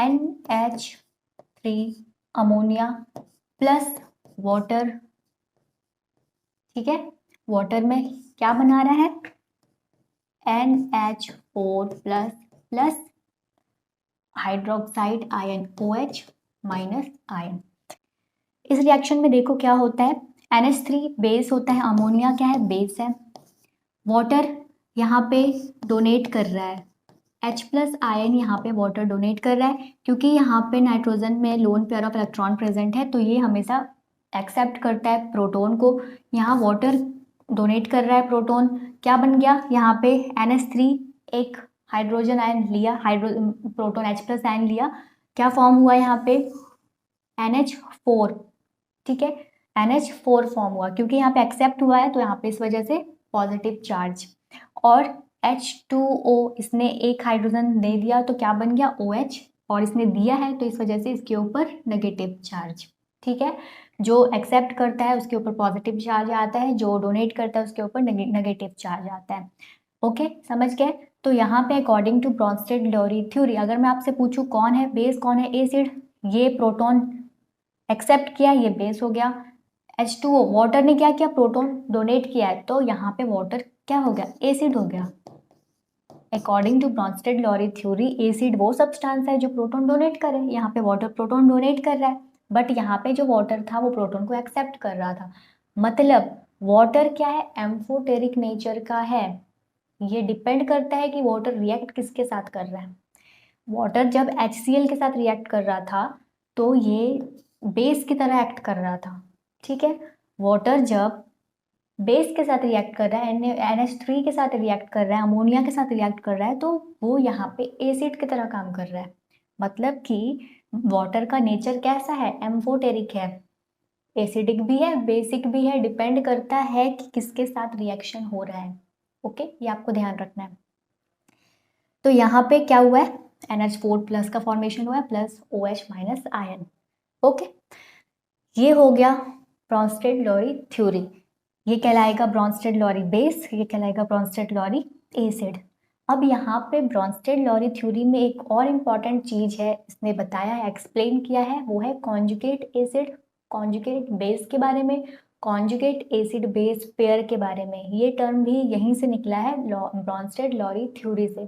NH3 अमोनिया प्लस वाटर, ठीक है, वाटर में क्या बना रहा है NH4 plus plus hydroxide ion OH minus ion. इस रिएक्शन में देखो क्या होता है, NH3 बेस होता है, अमोनिया क्या है बेस है, वाटर यहाँ पे डोनेट कर रहा है, H प्लस आयन यहाँ पे वाटर डोनेट कर रहा है, क्योंकि यहाँ पे नाइट्रोजन में lone pair of electron present है तो ये हमेशा एक्सेप्ट करता है प्रोटोन को। यहाँ वाटर डोनेट कर रहा है प्रोटोन, क्या बन गया यहाँ पे NH3 एक हाइड्रोजन आयन लिया, प्रोटोन H प्लस आयन लिया, क्या फॉर्म हुआ यहाँ पे NH4, ठीक है, NH4 फॉर्म हुआ क्योंकि यहाँ पे एक्सेप्ट हुआ है तो यहाँ पे इस वजह से पॉजिटिव चार्ज, और H2O इसने एक हाइड्रोजन दे दिया तो क्या बन गया OH, और इसने दिया है तो इस वजह से इसके ऊपर नेगेटिव चार्ज, ठीक है, जो एक्सेप्ट करता है उसके ऊपर पॉजिटिव चार्ज आता है, जो डोनेट करता है उसके ऊपर नेगेटिव चार्ज आता है। ओके, समझ गए। तो यहाँ पे अकॉर्डिंग टू ब्रॉन्स्टेड-लॉरी थ्योरी अगर मैं आपसे पूछूं कौन है बेस कौन है एसिड, ये प्रोटॉन एक्सेप्ट किया, ये बेस हो गया, H2O वाटर ने क्या किया प्रोटॉन डोनेट किया है तो यहाँ पे वाटर क्या हो गया एसिड हो गया। According to Bronsted Lowry theory acid वो सब्सटेंस है जो प्रोटॉन डोनेट करे, यहाँ पे वाटर प्रोटॉन डोनेट कर रहा है, बट यहाँ पे जो वाटर था वो प्रोटॉन को एक्सेप्ट कर रहा था, मतलब वाटर क्या है एम्फोटेरिक नेचर का है। ये डिपेंड करता है कि वाटर रिएक्ट किसके साथ कर रहा है। वाटर जब HCl के साथ रिएक्ट कर रहा था तो ये बेस की तरह एक्ट कर रहा था, ठीक है, वाटर जब बेस के साथ रिएक्ट कर रहा है, NH3 के साथ रिएक्ट कर रहा है, अमोनिया के साथ रिएक्ट कर रहा है तो वो यहाँ पे एसिड की तरह काम कर रहा है, मतलब कि वाटर का नेचर कैसा है एम्फोटेरिक है, एसिडिक भी है बेसिक भी है, डिपेंड करता है कि किसके साथ रिएक्शन हो रहा है। ओके, ये आपको ध्यान रखना है। तो यहाँ पे क्या हुआ है NH4 प्लस का फॉर्मेशन हुआ है plus OH minus ion. Okay, ये हो गया ब्रॉन्स्टेड-लॉरी थ्योरी, ये कहलाएगा ब्रॉन्स्टेड-लॉरी बेस, ये कहलाएगा ब्रॉन्स्टेड-लॉरी एसिड। अब यहाँ पे ब्रॉन्स्टेड-लॉरी थ्योरी में एक और इम्पॉर्टेंट चीज है, इसने बताया है एक्सप्लेन किया है, वो है कॉन्जुगेट एसिड कॉन्जुगेट बेस के बारे में, कॉन्जुगेट एसिड बेस पेयर के बारे में, ये टर्म भी यहीं से निकला है ब्रॉन्स्टेड-लॉरी थ्योरी से।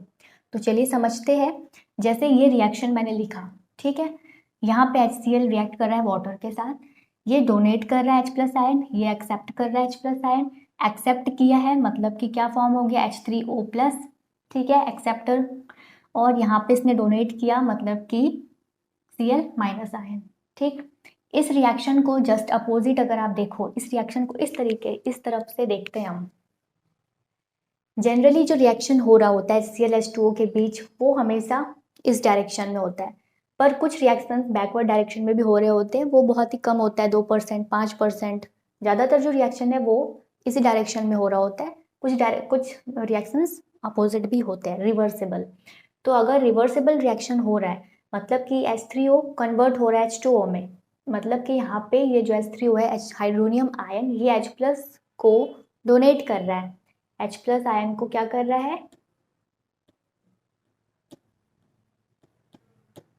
तो चलिए समझते हैं, जैसे ये रिएक्शन मैंने लिखा, ठीक है, यहाँ पे HCl रिएक्ट कर रहा है वाटर के साथ, ये डोनेट कर रहा है H प्लस आयन, ये एक्सेप्ट कर रहा है H प्लस आयन, एक्सेप्ट किया है मतलब कि क्या फॉर्म हो गया H3O प्लस, ठीक है, एक्सेप्टर, और यहाँ पे इसने डोनेट किया मतलब कि Cl माइनस आयन, ठीक। इस रिएक्शन को जस्ट अपोजिट अगर आप देखो, इस रिएक्शन को इस तरीके इस तरफ से देखते हैं हम, जनरली जो रिएक्शन हो रहा होता है HCl H2O के बीच वो हमेशा इस डायरेक्शन में होता है, पर कुछ रिएक्शंस बैकवर्ड डायरेक्शन में भी हो रहे होते हैं, वो बहुत ही कम होता है 2% 5%, ज़्यादातर जो रिएक्शन है वो इसी डायरेक्शन में हो रहा होता है, कुछ रिएक्शंस अपोजिट भी होते हैं रिवर्सिबल। तो अगर रिवर्सिबल रिएक्शन हो रहा है मतलब कि H3O कन्वर्ट हो रहा है H2O में, मतलब कि यहाँ पे ये जो H3O है हाइड्रोनियम आयन ये H प्लस को डोनेट कर रहा है, H प्लस आयन को क्या कर रहा है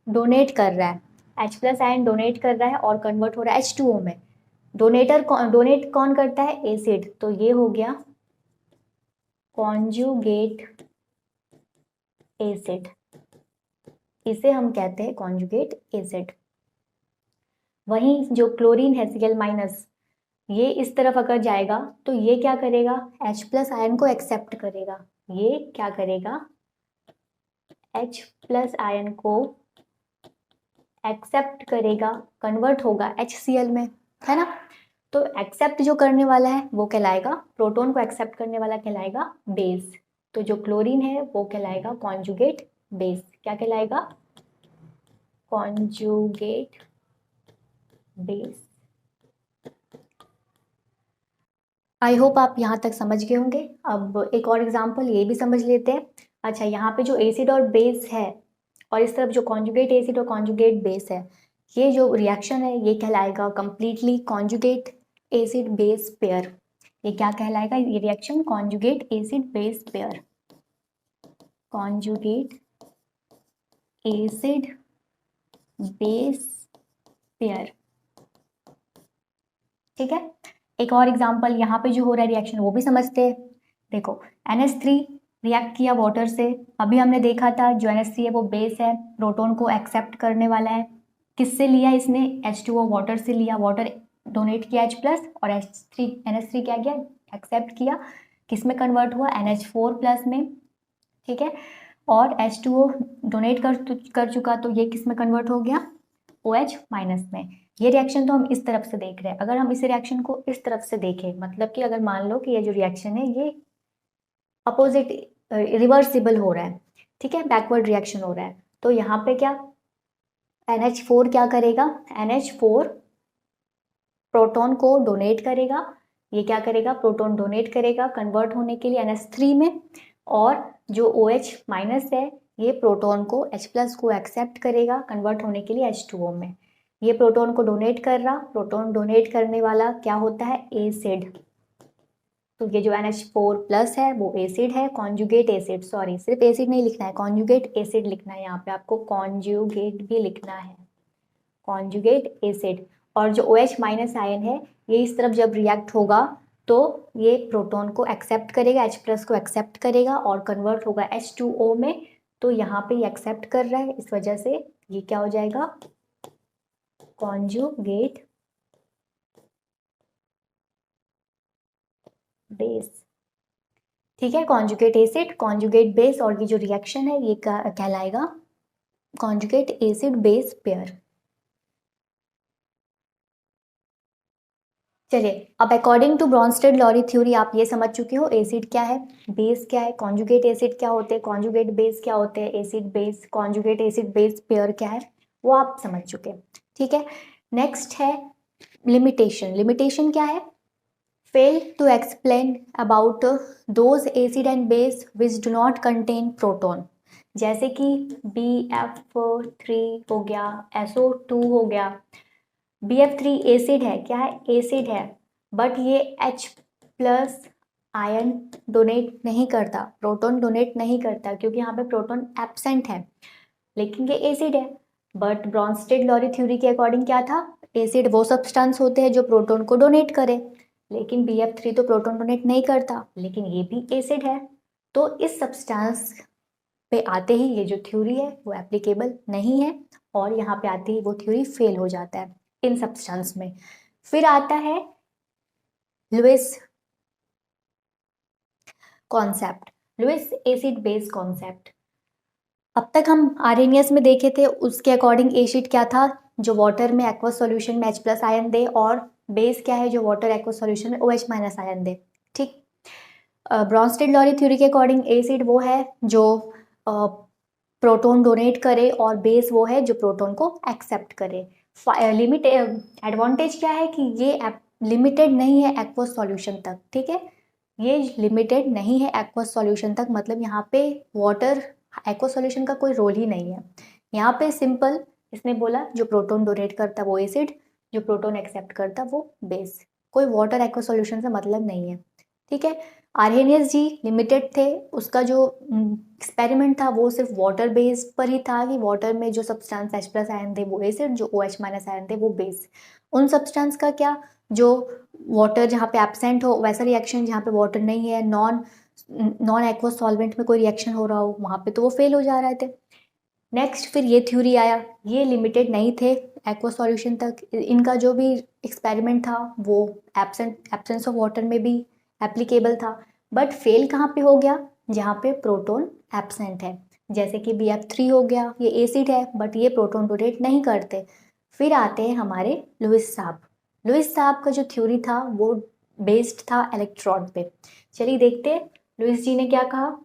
डोनेट कर रहा है, H प्लस आयन डोनेट कर रहा है और कन्वर्ट हो रहा है H2O में, डोनेट कौन करता है एसिड, तो ये हो गया कॉन्जुगेट एसिड, इसे हम कहते हैं कॉन्जुगेट एसिड। वहीं जो क्लोरीन है Cl माइनस, ये इस तरफ अगर जाएगा तो ये क्या करेगा H प्लस आयन को एक्सेप्ट करेगा, ये क्या करेगा H प्लस आयन को एक्सेप्ट करेगा, कन्वर्ट होगा HCl में, है ना। तो एक्सेप्ट जो करने वाला है वो कहलाएगा, प्रोटॉन को एक्सेप्ट करने वाला कहलाएगा बेस, तो जो क्लोरीन है वो कहलाएगा कॉन्जुगेट बेस, क्या कहलाएगा कॉन्जुगेट बेस। आई होप आप यहाँ तक समझ गए होंगे। अब एक और एग्जांपल ये भी समझ लेते हैं। अच्छा, यहाँ पे जो एसिड और बेस है और इस तरफ जो कॉन्जुगेट एसिड और कॉन्जुगेट बेस है, ये जो रिएक्शन है ये कहलाएगा completely conjugate acid base pair. ये क्या कहलाएगा? ये reaction conjugate acid base pair, conjugate acid base pair. ठीक है, एक और एग्जांपल यहाँ पे जो हो रहा है रिएक्शन वो भी समझते हैं। देखो, NH3 रिएक्ट किया वाटर से। अभी हमने देखा था जो NH3 है वो बेस है, प्रोटॉन को एक्सेप्ट करने वाला है। किससे लिया इसने? H2O वाटर से लिया। वाटर डोनेट किया H प्लस और NH3 क्या किया? एक्सेप्ट किया। किस में कन्वर्ट हुआ? NH4 प्लस में। ठीक है, और H2O डोनेट कर चुका, तो ये किस में कन्वर्ट हो गया? OH माइनस में। ये रिएक्शन तो हम इस तरफ से देख रहे हैं। अगर हम इस रिएक्शन को इस तरफ से देखें, मतलब कि अगर मान लो कि ये जो रिएक्शन है ये अपोजिट रिवर्सिबल हो रहा है, ठीक है, बैकवर्ड रिएक्शन हो रहा है, तो यहाँ पे क्या NH4 क्या करेगा? NH4 प्रोटॉन को डोनेट करेगा। ये क्या करेगा? प्रोटॉन डोनेट करेगा कन्वर्ट होने के लिए NH3 में, और जो OH माइनस है ये प्रोटॉन को H प्लस को एक्सेप्ट करेगा कन्वर्ट होने के लिए H2O में। ये प्रोटॉन को डोनेट कर रहा, प्रोटॉन डोनेट करने वाला क्या होता है? एसिड। तो ये जो NH4 प्लस है वो एसिड है, कॉन्जुगेट एसिड। सॉरी, सिर्फ एसिड नहीं लिखना है, कॉन्जुगेट एसिड लिखना है। यहाँ पे आपको कॉन्जुगेट भी लिखना है, कॉन्जुगेट एसिड। और जो OH माइनस आयन है ये इस तरफ जब रिएक्ट होगा तो ये प्रोटॉन को एक्सेप्ट करेगा, H प्लस को एक्सेप्ट करेगा और कन्वर्ट होगा H2O में। तो यहाँ पे ये एक्सेप्ट कर रहा है, इस वजह से ये क्या हो जाएगा? Conjugate base. ठीक है, कॉन्जुगेट एसिड, कॉन्जुगेट बेस, और ये जो रिएक्शन है ये कहलाएगा कॉन्जुगेट एसिड बेस पेयर। चलिए, अब according to Bronsted Lowry theory आप ये समझ चुके हो एसिड क्या है, बेस क्या है, कॉन्जुगेट एसिड क्या होते हैं, कॉन्जुगेट बेस क्या होते हैं, acid base, conjugate acid base pair क्या है, वो आप समझ चुके हैं। ठीक है, नेक्स्ट है लिमिटेशन। लिमिटेशन क्या है? Fail to explain about those acid and base which do not contain proton. जैसे कि BF3 हो गया, SO2 हो गया। BF3 एसिड है, क्या है? एसिड है, बट ये H प्लस आयन डोनेट नहीं करता, प्रोटॉन डोनेट नहीं करता, क्योंकि यहाँ पे प्रोटॉन एब्सेंट है, लेकिन ये एसिड है। बट ब्रॉन्स्टेड लॉरी थ्योरी के अकॉर्डिंग क्या था? एसिड वो सब्सटेंस होते हैं जो प्रोटॉन को डोनेट करे, लेकिन BF3 तो प्रोटॉन डोनेट नहीं करता, लेकिन ये भी एसिड है। तो इस सब्सटेंस पे आते ही ये जो थ्योरी है वो एप्लीकेबल नहीं है, और यहाँ पे आते ही वो थ्योरी फेल हो जाता है इन सब्सटेंस में। फिर आता है Lewis concept, Lewis acid base concept. अब तक हम आर्हेनियस में देखे थे, उसके अकॉर्डिंग एसिड क्या था? जो वाटर में एक्वस सॉल्यूशन में H प्लस आयन दे, और बेस क्या है? जो वाटर एक्वस सॉल्यूशन में OH माइनस आयन दे। ठीक, ब्रॉन्स्टेड लॉरी थ्योरी के अकॉर्डिंग एसिड वो है जो प्रोटॉन डोनेट करे, और बेस वो है जो प्रोटॉन को एक्सेप्ट करे। लिमिट एडवांटेज क्या है कि ये लिमिटेड नहीं है एक्वस सॉल्यूशन तक। ठीक है, ये लिमिटेड नहीं है एक्वस सॉल्यूशन तक, मतलब यहाँ पे वाटर एक्वस सॉल्यूशन का कोई रोल ही नहीं है। यहाँ पे सिंपल इसने बोला जो प्रोटॉन डोनेट करता वो एसिड, जो प्रोटॉन एक्सेप्ट करता वो बेस, कोई वाटर एक्वस सॉल्यूशन से मतलब नहीं है। ठीक है, आर्हेनियस जी लिमिटेड थे, उसका जो एक्सपेरिमेंट था वो सिर्फ वाटर बेस्ड पर ही था, कि वाटर में जो सब्सटेंस H प्लस आयन थे वो एसिड, जो OH माइनस आयन थे वो बेस। उन सब्सटेंस का क्या, जो वाटर जहाँ पे एब्सेंट हो वैसा रिएक्शन, जहाँ पे वाटर नहीं है, नॉन एक्वस सॉल्वेंट में कोई रिएक्शन हो रहा हो, वहाँ पे तो वो फेल हो जा रहे थे। नेक्स्ट फिर ये थ्योरी आया, ये लिमिटेड नहीं थे एक्वस सॉल्यूशन तक, इनका जो भी एक्सपेरिमेंट था वो एब्सेंस ऑफ वाटर में भी एप्लीकेबल था। बट फेल कहाँ पे हो गया? जहाँ पे प्रोटॉन एब्सेंट है, जैसे कि BF3 हो गया, ये एसिड है बट ये प्रोटॉन डोनेट नहीं करते। फिर आते हैं हमारे लुइस साहब। लुइस साहब का जो थ्योरी था वो बेस्ड था इलेक्ट्रॉन पे। चलिए देखते हैं लुइस जी ने क्या कहा।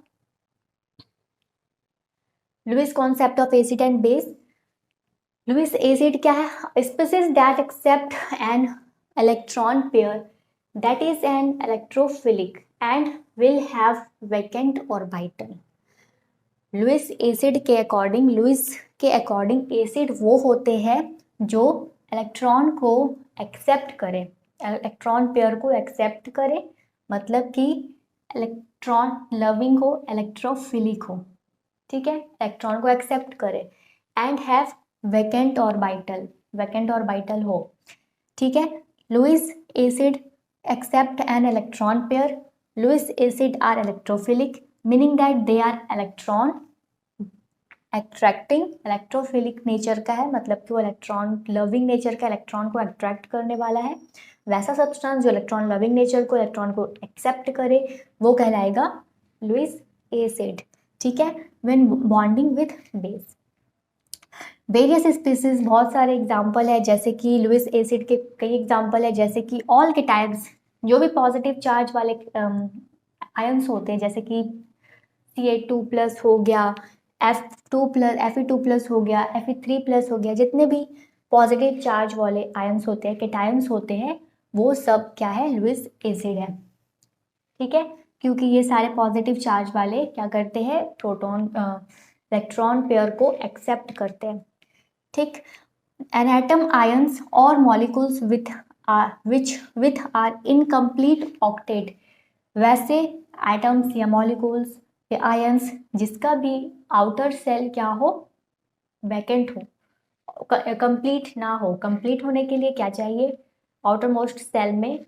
Lewis concept of acid and base. Lewis acid क्या है? Species that accept an electron pair that is an electrophilic and will have vacant orbital. Lewis के अकॉर्डिंग एसिड वो होते हैं जो इलेक्ट्रॉन को एक्सेप्ट करे, इलेक्ट्रॉन पेयर को एक्सेप्ट करे, मतलब कि इलेक्ट्रॉन लविंग हो, इलेक्ट्रोफिलिक हो, ठीक है, इलेक्ट्रॉन को एक्सेप्ट करे, एंड हैव वैकेंट ऑर्बिटल हो, ठीक है। Lewis acid accept an electron pair, Lewis acid are electrophilic meaning that they are electron attracting, electrophilic nature का है, मतलब कि वो इलेक्ट्रॉन लविंग नेचर का, इलेक्ट्रॉन को अट्रैक्ट करने वाला है। वैसा सब्सटेंस जो इलेक्ट्रॉन लविंग नेचर को, इलेक्ट्रॉन को एक्सेप्ट करे, वो कहलाएगा लुईस एसिड, ठीक है। When bonding with base, various species, बहुत सारे एग्जाम्पल है, जैसे कि लुईस एसिड के कई एग्जाम्पल है, जैसे कि ऑल केटायंस, जो भी पॉजिटिव चार्ज वाले आयंस होते हैं, जैसे कि Ca2+ हो गया, Fe2+ हो गया, Fe3+ हो गया, जितने भी पॉजिटिव चार्ज वाले आयंस होते हैं, केटायंस होते हैं, वो सब क्या है, लुईस एसिड है, ठीक है, क्योंकि ये सारे पॉजिटिव चार्ज वाले क्या करते हैं, प्रोटॉन इलेक्ट्रॉन पेयर को एक्सेप्ट करते हैं, ठीक। एन एटम आयंस और molecules which are incomplete octet, वैसे एटम्स या मॉलिक्यूल्स या आयंस जिसका भी आउटर सेल क्या हो, वैकेंट हो, कंप्लीट ना हो। कंप्लीट होने के लिए क्या चाहिए, आउटर मोस्ट सेल में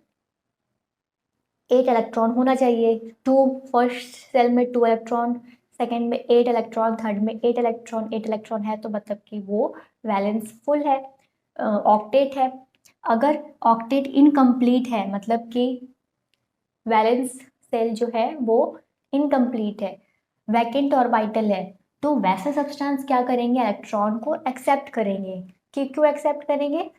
8 इलेक्ट्रॉन होना चाहिए, फर्स्ट सेल में 2 इलेक्ट्रॉन, सेकेंड में 8 इलेक्ट्रॉन, थर्ड में 8 इलेक्ट्रॉन है, तो मतलब कि वो वैलेंस फुल है, ऑक्टेट है। अगर ऑक्टेट इनकम्प्लीट है, मतलब कि वैलेंस सेल जो है वो इनकम्प्लीट है, वैकेंट ऑर्बिटल है, तो वैसे सब्सटेंस क्या करेंगे, इलेक्ट्रॉन को एक्सेप्ट करेंगे। क्यों एक्सेप्ट करेंगे,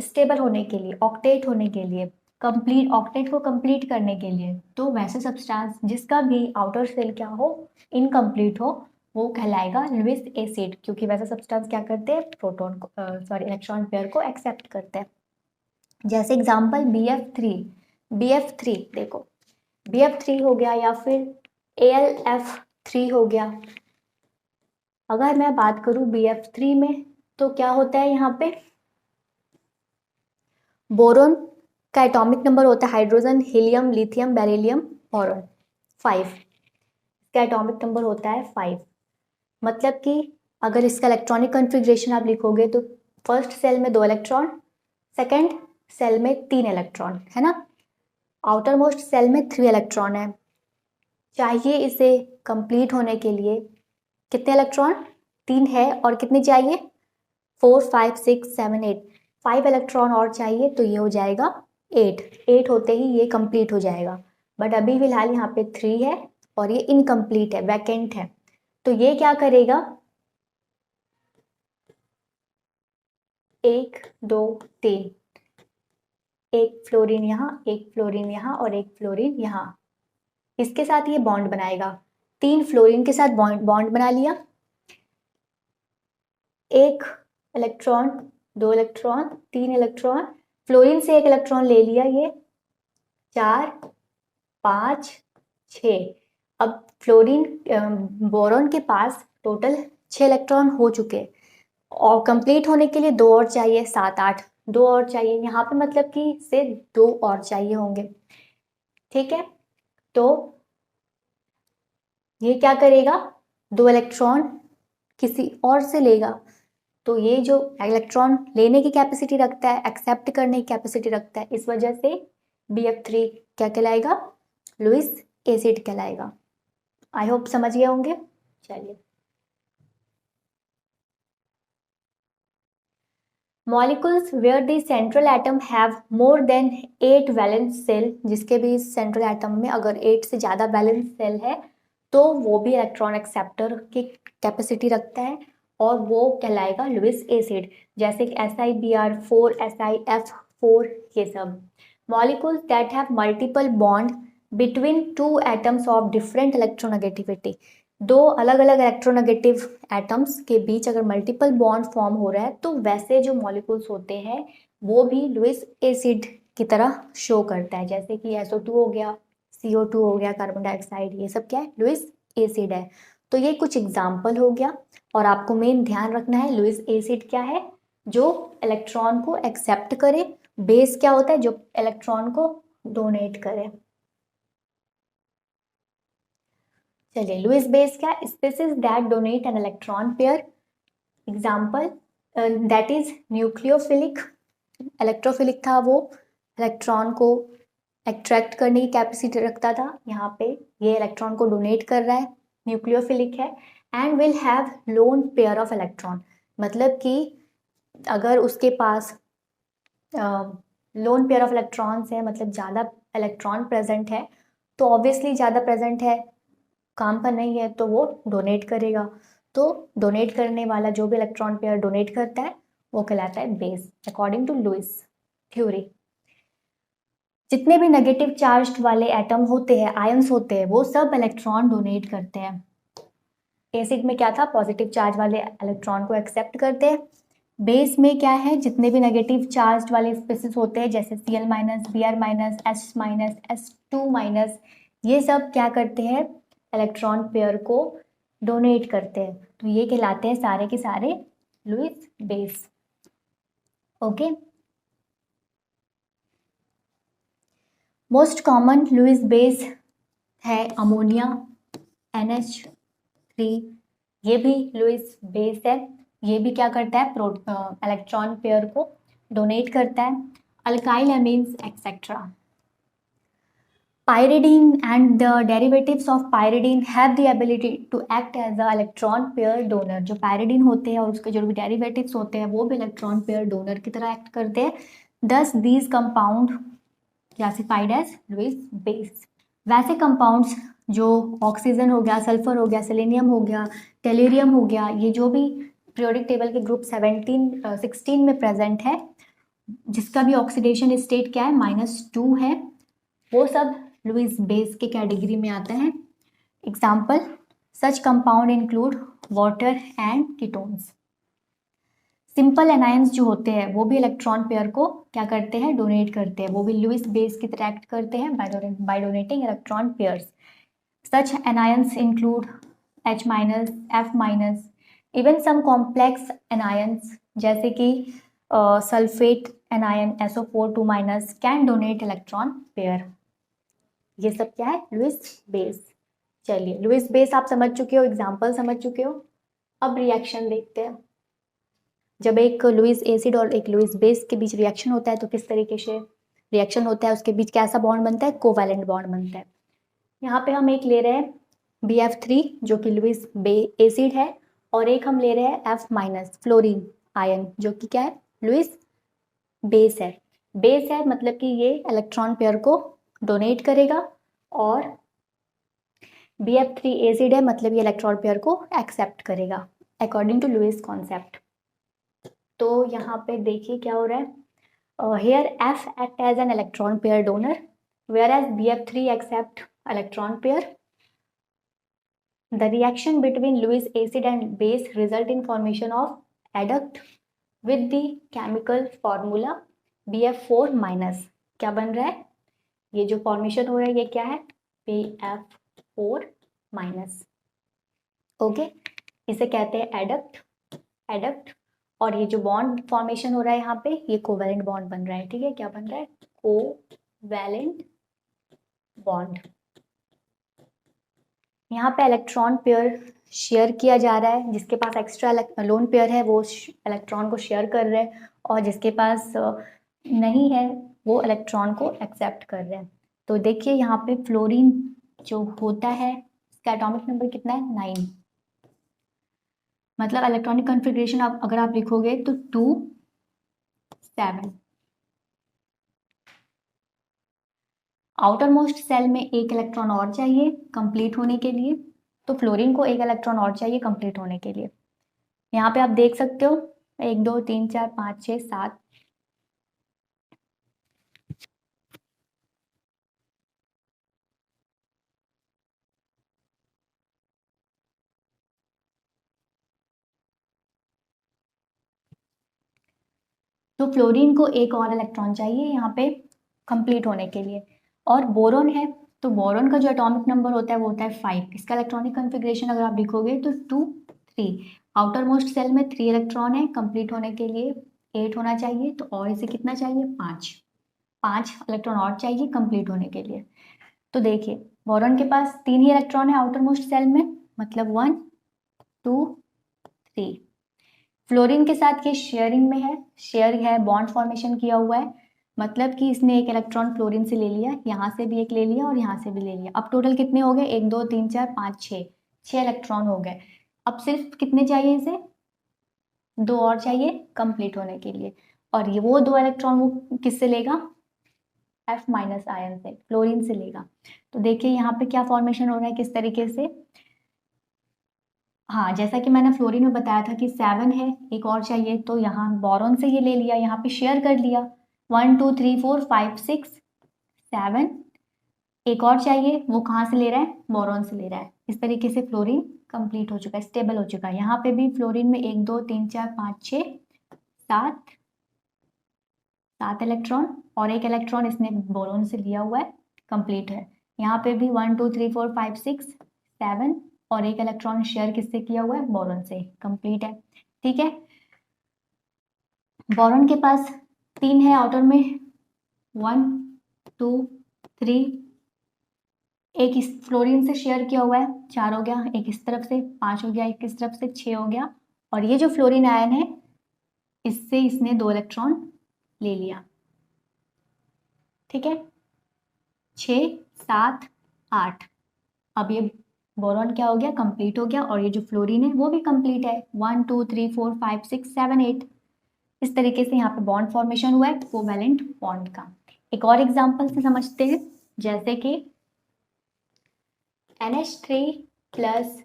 स्टेबल होने के लिए, ऑक्टेट होने के लिए, कंप्लीट ऑक्टेट को कंप्लीट करने के लिए। तो वैसे सब्सटेंस जिसका भी आउटर सेल क्या हो, इनकम्प्लीट हो, वो कहलाएगा लुईस एसिड, क्योंकि वैसे सब्सटेंस क्या करते हैं, प्रोटॉन को इलेक्ट्रॉन पेयर को एक्सेप्ट करते हैं। जैसे एग्जांपल BF3 देखो, BF3 हो गया या फिर AlF3 हो गया। अगर मैं बात करूं BF3 में, तो क्या होता है, यहाँ पे बोरोन का एटॉमिक नंबर होता है, hydrogen, helium, lithium, beryllium, boron 5, इसका एटॉमिक नंबर होता है 5। मतलब कि अगर इसका इलेक्ट्रॉनिक कॉन्फ़िगरेशन आप लिखोगे तो फर्स्ट सेल में 2 इलेक्ट्रॉन, सेकेंड सेल में 3 इलेक्ट्रॉन, है ना, आउटर मोस्ट सेल में 3 इलेक्ट्रॉन है। चाहिए इसे कंप्लीट होने के लिए कितने इलेक्ट्रॉन, 3 है, और कितने चाहिए, 4 5 6 7 8, 5 इलेक्ट्रॉन और चाहिए, तो ये हो जाएगा 8 होते ही ये कंप्लीट हो जाएगा। बट अभी फिलहाल यहाँ पे 3 है और ये इनकम्प्लीट है, वैकेंट है, तो ये क्या करेगा, 1 2 3, एक फ्लोरीन यहाँ, एक फ्लोरीन यहाँ, और एक फ्लोरीन यहाँ, इसके साथ ये बॉन्ड बनाएगा, 3 फ्लोरीन के साथ बॉन्ड बना लिया, 1 इलेक्ट्रॉन, 2 इलेक्ट्रॉन, 3 इलेक्ट्रॉन, फ्लोरीन से 1 इलेक्ट्रॉन ले लिया, ये 4 5 6। अब फ्लोरीन बोरॉन के पास टोटल 6 इलेक्ट्रॉन हो चुके, और कंप्लीट होने के लिए 2 और चाहिए, 7 8, 2 और चाहिए यहाँ पे, मतलब कि से 2 और चाहिए होंगे, ठीक है। तो ये क्या करेगा, 2 इलेक्ट्रॉन किसी और से लेगा, तो ये जो इलेक्ट्रॉन लेने की कैपेसिटी रखता है, एक्सेप्ट करने की कैपेसिटी रखता है, इस वजह से BF3 क्या कहलाएगा, लुईस एसिड कहलाएगा। आई होप समझ गए होंगे। चलिए, molecules where the central atom have more than 8 valence shell, जिसके भी सेंट्रल एटम में अगर 8 से ज़्यादा वैलेंस सेल है, तो वो भी इलेक्ट्रॉन एक्सेप्टर की कैपेसिटी रखता है, और वो कहलाएगा लुईस एसिड, जैसे कि SiBr4, SiF4, ये सब। Molecules that have multiple bond between 2 atoms of different electronegativity, 2 अलग अलग इलेक्ट्रोनेगेटिव एटम्स के बीच अगर मल्टीपल बॉन्ड फॉर्म हो रहा है, तो वैसे जो मॉलिक्यूल्स होते हैं वो भी लुईस एसिड की तरह शो करता है, जैसे कि SO2 हो गया, CO2 हो गया, कार्बन डाइऑक्साइड, ये सब क्या है, लुईस एसिड है। तो ये कुछ एग्जाम्पल हो गया। और आपको मेन ध्यान रखना है लुईस एसिड क्या है, जो इलेक्ट्रॉन को एक्सेप्ट करे। बेस क्या होता है, जो इलेक्ट्रॉन को डोनेट करे। चलिए, लुईस बेस क्या, species that donate N electron pair. Example that is nucleophilic, electrophilic था वो, इलेक्ट्रॉन को एक्ट्रैक्ट करने की कैपेसिटी रखता था, यहाँ पे ये इलेक्ट्रॉन को डोनेट कर रहा है, न्यूक्लियोफिलिक है। And will have lone pair of electron, मतलब कि अगर उसके पास लोन पेयर ऑफ इलेक्ट्रॉन्स है, मतलब ज़्यादा इलेक्ट्रॉन प्रेजेंट है, तो ऑब्वियसली ज़्यादा प्रेजेंट है, काम पर नहीं है, तो वो डोनेट करेगा। तो डोनेट करने वाला जो भी इलेक्ट्रॉन पेयर डोनेट करता है वो कहलाता है base, according to Lewis theory. जितने भी नेगेटिव चार्ज वाले एटम होते हैं, आयंस होते हैं, वो सब इलेक्ट्रॉन डोनेट करते हैं। एसिड में क्या था, पॉजिटिव चार्ज वाले इलेक्ट्रॉन को एक्सेप्ट करते हैं। बेस में क्या है, जितने भी नेगेटिव चार्ज वाले स्पीसीज होते हैं, जैसे Cl minus, Br minus, S minus, S2 minus, ये सब क्या करते हैं, इलेक्ट्रॉन पेयर को डोनेट करते हैं। तो ये कहलाते हैं सारे के सारे Lewis base. Okay, most common Lewis base है अमोनिया, NH3, ये भी लुईस बेस है। ये भी क्या करता है, इलेक्ट्रॉन पेयर को डोनेट करता है। Alkyl amines etcetera. Pyridine and the derivatives of pyridine have the ability to act as a electron pair donor। जो pyridine होते हैं और उसके जो भी derivatives होते हैं वो भी electron pair donor की तरह act करते हैं। Thus these compound classified as Lewis base। वैसे compounds जो ऑक्सीजन हो गया, सल्फर हो गया, सेलेनियम हो गया, टेलुरियम हो गया, ये जो भी पीरियोडिक टेबल के ग्रुप 16 में प्रेजेंट है, जिसका भी ऑक्सीडेशन स्टेट क्या है, -2 है, वो सब लुईस बेस के कैटेगरी में आता है। Example, such compound include water and ketones. Simple anions जो होते हैं वो भी इलेक्ट्रॉन पेयर को क्या करते हैं, डोनेट करते हैं, वो भी लुईस बेस की तरह एक्ट करते हैं by donating electron pairs. Such anions include H minus, F minus, even some complex anions जैसे कि sulphate anion SO4 2 minus can donate electron pair. ये सब क्या है, लुईस बेस। चलिए, लुईस बेस आप समझ चुके हो, एग्जाम्पल समझ चुके हो। अब रिएक्शन देखते हैं। जब एक लुईस एसिड और एक लुईस बेस के बीच रिएक्शन होता है तो किस तरीके से रिएक्शन होता है, उसके बीच कैसा बॉन्ड बनता है, कोवैलेंट बॉन्ड बनता है। यहाँ पे हम एक ले रहे हैं BF3 जो कि लुईस एसिड है, और एक हम ले रहे हैं F माइनस फ्लोरीन आयन जो कि क्या है, लुईस बेस है। बेस है मतलब कि ये इलेक्ट्रॉन पेयर को डोनेट करेगा, और BF3 एसिड है मतलब ये इलेक्ट्रॉन पेयर को एक्सेप्ट करेगा अकॉर्डिंग टू लुईस कॉन्सेप्ट। तो यहाँ पे देखिए क्या हो रहा है, here F act as an electron pair donor whereas BF3 accept electron pair। The reaction between Lewis acid and base result in formation of adduct with the chemical formula BF4 minus। क्या बन रहा है, ये जो formation हो रहा है ये क्या है, BF4 माइनस। ओके, इसे कहते हैं एडक्ट। और ये जो बॉन्ड फॉर्मेशन हो रहा है यहाँ पे, ये कोवैलेंट बॉन्ड बन रहा है। ठीक है, क्या बन रहा है, कोवैलेंट बॉन्ड। यहाँ पे इलेक्ट्रॉन पेयर शेयर किया जा रहा है, जिसके पास एक्स्ट्रा लोन पेयर है वो इलेक्ट्रॉन को शेयर कर रहे हैं, और जिसके पास नहीं है वो इलेक्ट्रॉन को एक्सेप्ट कर रहे हैं। तो देखिए यहाँ पे फ्लोरीन जो होता है इसका एटॉमिक नंबर कितना है, 9। मतलब इलेक्ट्रॉनिक कॉन्फ़िगरेशन आप अगर आप लिखोगे तो 2 7। आउटर मोस्ट सेल में एक इलेक्ट्रॉन और चाहिए कंप्लीट होने के लिए, तो फ्लोरीन को एक इलेक्ट्रॉन और चाहिए कंप्लीट होने के लिए। यहाँ पे आप देख सकते हो 1 2 3 4 5 6 7। तो फ्लोरीन को एक और इलेक्ट्रॉन चाहिए यहाँ पे, कंप्लीट होने के लिए। और बोरॉन है तो बोरॉन का जो एटॉमिक नंबर होता है वो होता है 5। इसका इलेक्ट्रॉनिक कॉन्फ़िगरेशन अगर आप लिखोगे तो 2 3। आउटर मोस्ट सेल में 3 इलेक्ट्रॉन है, कंप्लीट होने के लिए 8 होना चाहिए, तो और इसे कितना चाहिए 5 इलेक्ट्रॉन और चाहिए कंप्लीट होने के लिए। तो देखिए बोरॉन के पास 3 ही इलेक्ट्रॉन है आउटर मोस्ट सेल में, मतलब 1 2 3। फ्लोरीन के साथ ये शेयरिंग में है, शेयर है, बॉन्ड फॉर्मेशन किया हुआ है, मतलब कि इसने एक इलेक्ट्रॉन फ्लोरीन से ले लिया, यहाँ से भी एक ले लिया और यहाँ से भी ले लिया। अब टोटल कितने हो गए 1 2 3 4 5 6 इलेक्ट्रॉन हो गए। अब सिर्फ कितने चाहिए इसे 2 और चाहिए कंप्लीट होने के लिए। और ये वो 2 इलेक्ट्रॉन वो किससे लेगा F- आयन से, फ्लोरीन से लेगा। तो देखिए यहाँ पे क्या फॉर्मेशन हो रहा है किस तरीके से। हाँ जैसा कि मैंने फ्लोरीन में बताया था कि 7 है, एक और चाहिए, तो यहाँ बोरॉन से ये ले लिया, यहाँ पे शेयर कर लिया 1 2 3 4 5 6 7। एक और चाहिए, वो कहाँ से ले रहा है बोरॉन से ले रहा है। इस तरीके से फ्लोरीन कंप्लीट हो चुका है, स्टेबल हो चुका है। यहाँ पे भी फ्लोरीन में 1 2 3 4 5 6 7 इलेक्ट्रॉन और एक इलेक्ट्रॉन इसने बोरॉन से लिया हुआ है, कंप्लीट है। यहाँ पे भी 1 2 3 4 5 6 7 और एक इलेक्ट्रॉन शेयर किससे किया हुआ है बोरॉन से, कंप्लीट है। ठीक है, बोरॉन के पास 3 है आउटर में, 1 2 3। एक इस फ्लोरीन से शेयर किया हुआ है 4 हो गया, एक इस तरफ से 5 हो गया, एक इस तरफ से 6 हो गया। और ये जो फ्लोरीन आयन है इससे इसने 2 इलेक्ट्रॉन ले लिया। ठीक है, 6 7 8। अब ये बोरॉन क्या हो गया कंप्लीट हो गया, और ये जो फ्लोरीन है वो भी कंप्लीट है 1 2 3 4 5 6 7 8। इस तरीके से यहाँ पे बॉन्ड फॉर्मेशन हुआ है कोवैलेंट बॉन्ड का। एक और एग्जांपल से समझते हैं, जैसे कि NH3 प्लस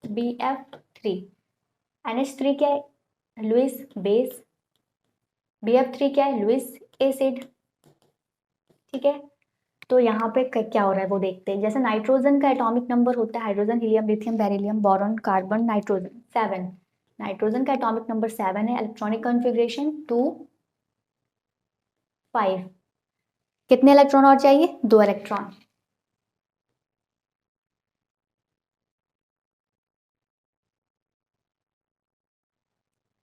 BF3। NH3 क्या है लुईस बेस, BF3 क्या है लुईस एसिड। ठीक है, तो यहाँ पे क्या हो रहा है वो देखते हैं। जैसे नाइट्रोजन का एटॉमिक नंबर होता है, hydrogen helium lithium beryllium boron carbon nitrogen 7। Nitrogen का एटॉमिक नंबर 7 है, इलेक्ट्रॉनिक कॉन्फ़िगरेशन 2 5। कितने इलेक्ट्रॉन और चाहिए 2 इलेक्ट्रॉन।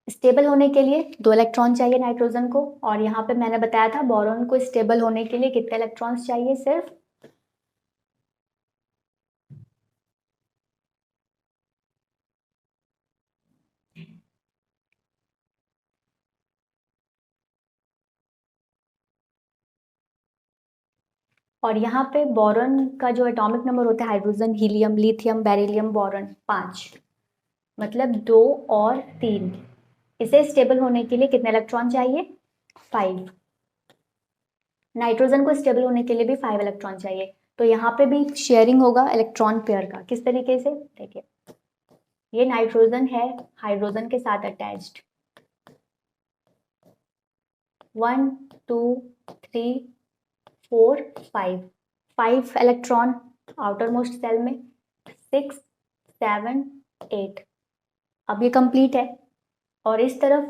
स्टेबल होने के लिए 2 इलेक्ट्रॉन चाहिए नाइट्रोजन को, और यहाँ पे मैंने बताया था बोरॉन को स्टेबल होने के लिए कितने इलेक्ट्रॉन्स चाहिए सिर्फ। और यहाँ पे बोरॉन का जो एटॉमिक नंबर होता है hydrogen helium lithium beryllium boron 5, मतलब 2 और 3। इसे स्टेबल होने के लिए कितने इलेक्ट्रॉन चाहिए 5। नाइट्रोजन को स्टेबल होने के लिए भी 5 इलेक्ट्रॉन चाहिए। तो यहाँ पे भी शेयरिंग होगा इलेक्ट्रॉन पेयर का, किस तरीके से देखिए, ये नाइट्रोजन है हाइड्रोजन के साथ attached, 1 2 3 4 5 electron outermost shell में, 6 7 8। अब ये कंप्लीट है। और इस तरफ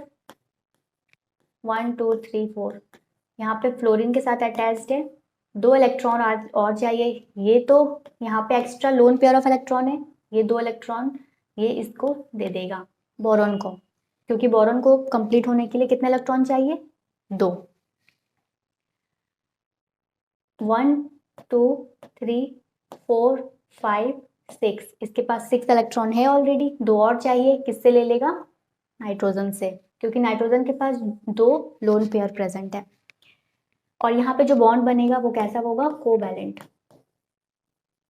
1 2 3 4 यहाँ पे फ्लोरीन के साथ अटैच्ड है, 2 इलेक्ट्रॉन और चाहिए। ये तो यहाँ पे extra lone pair of electron है, ये 2 इलेक्ट्रॉन ये इसको दे देगा बोरॉन को, क्योंकि बोरॉन को कंप्लीट होने के लिए कितने इलेक्ट्रॉन चाहिए 2। 1 2 3 4 5 6। इसके पास 6 इलेक्ट्रॉन है ऑलरेडी, 2 और चाहिए, किससे ले लेगा नाइट्रोजन से, क्योंकि नाइट्रोजन के पास 2 लोन पेयर प्रेजेंट है। और यहाँ पे जो बॉन्ड बनेगा वो कैसा होगा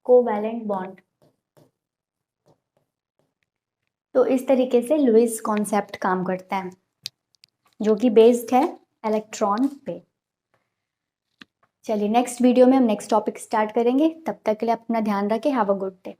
कोवैलेंट बॉन्ड। तो इस तरीके से लुईस कॉन्सेप्ट काम करता है, जो कि बेस्ड है इलेक्ट्रॉन पे। चलिए नेक्स्ट वीडियो में हम नेक्स्ट टॉपिक स्टार्ट करेंगे, तब तक के लिए अपना ध्यान रखें। Have a good day.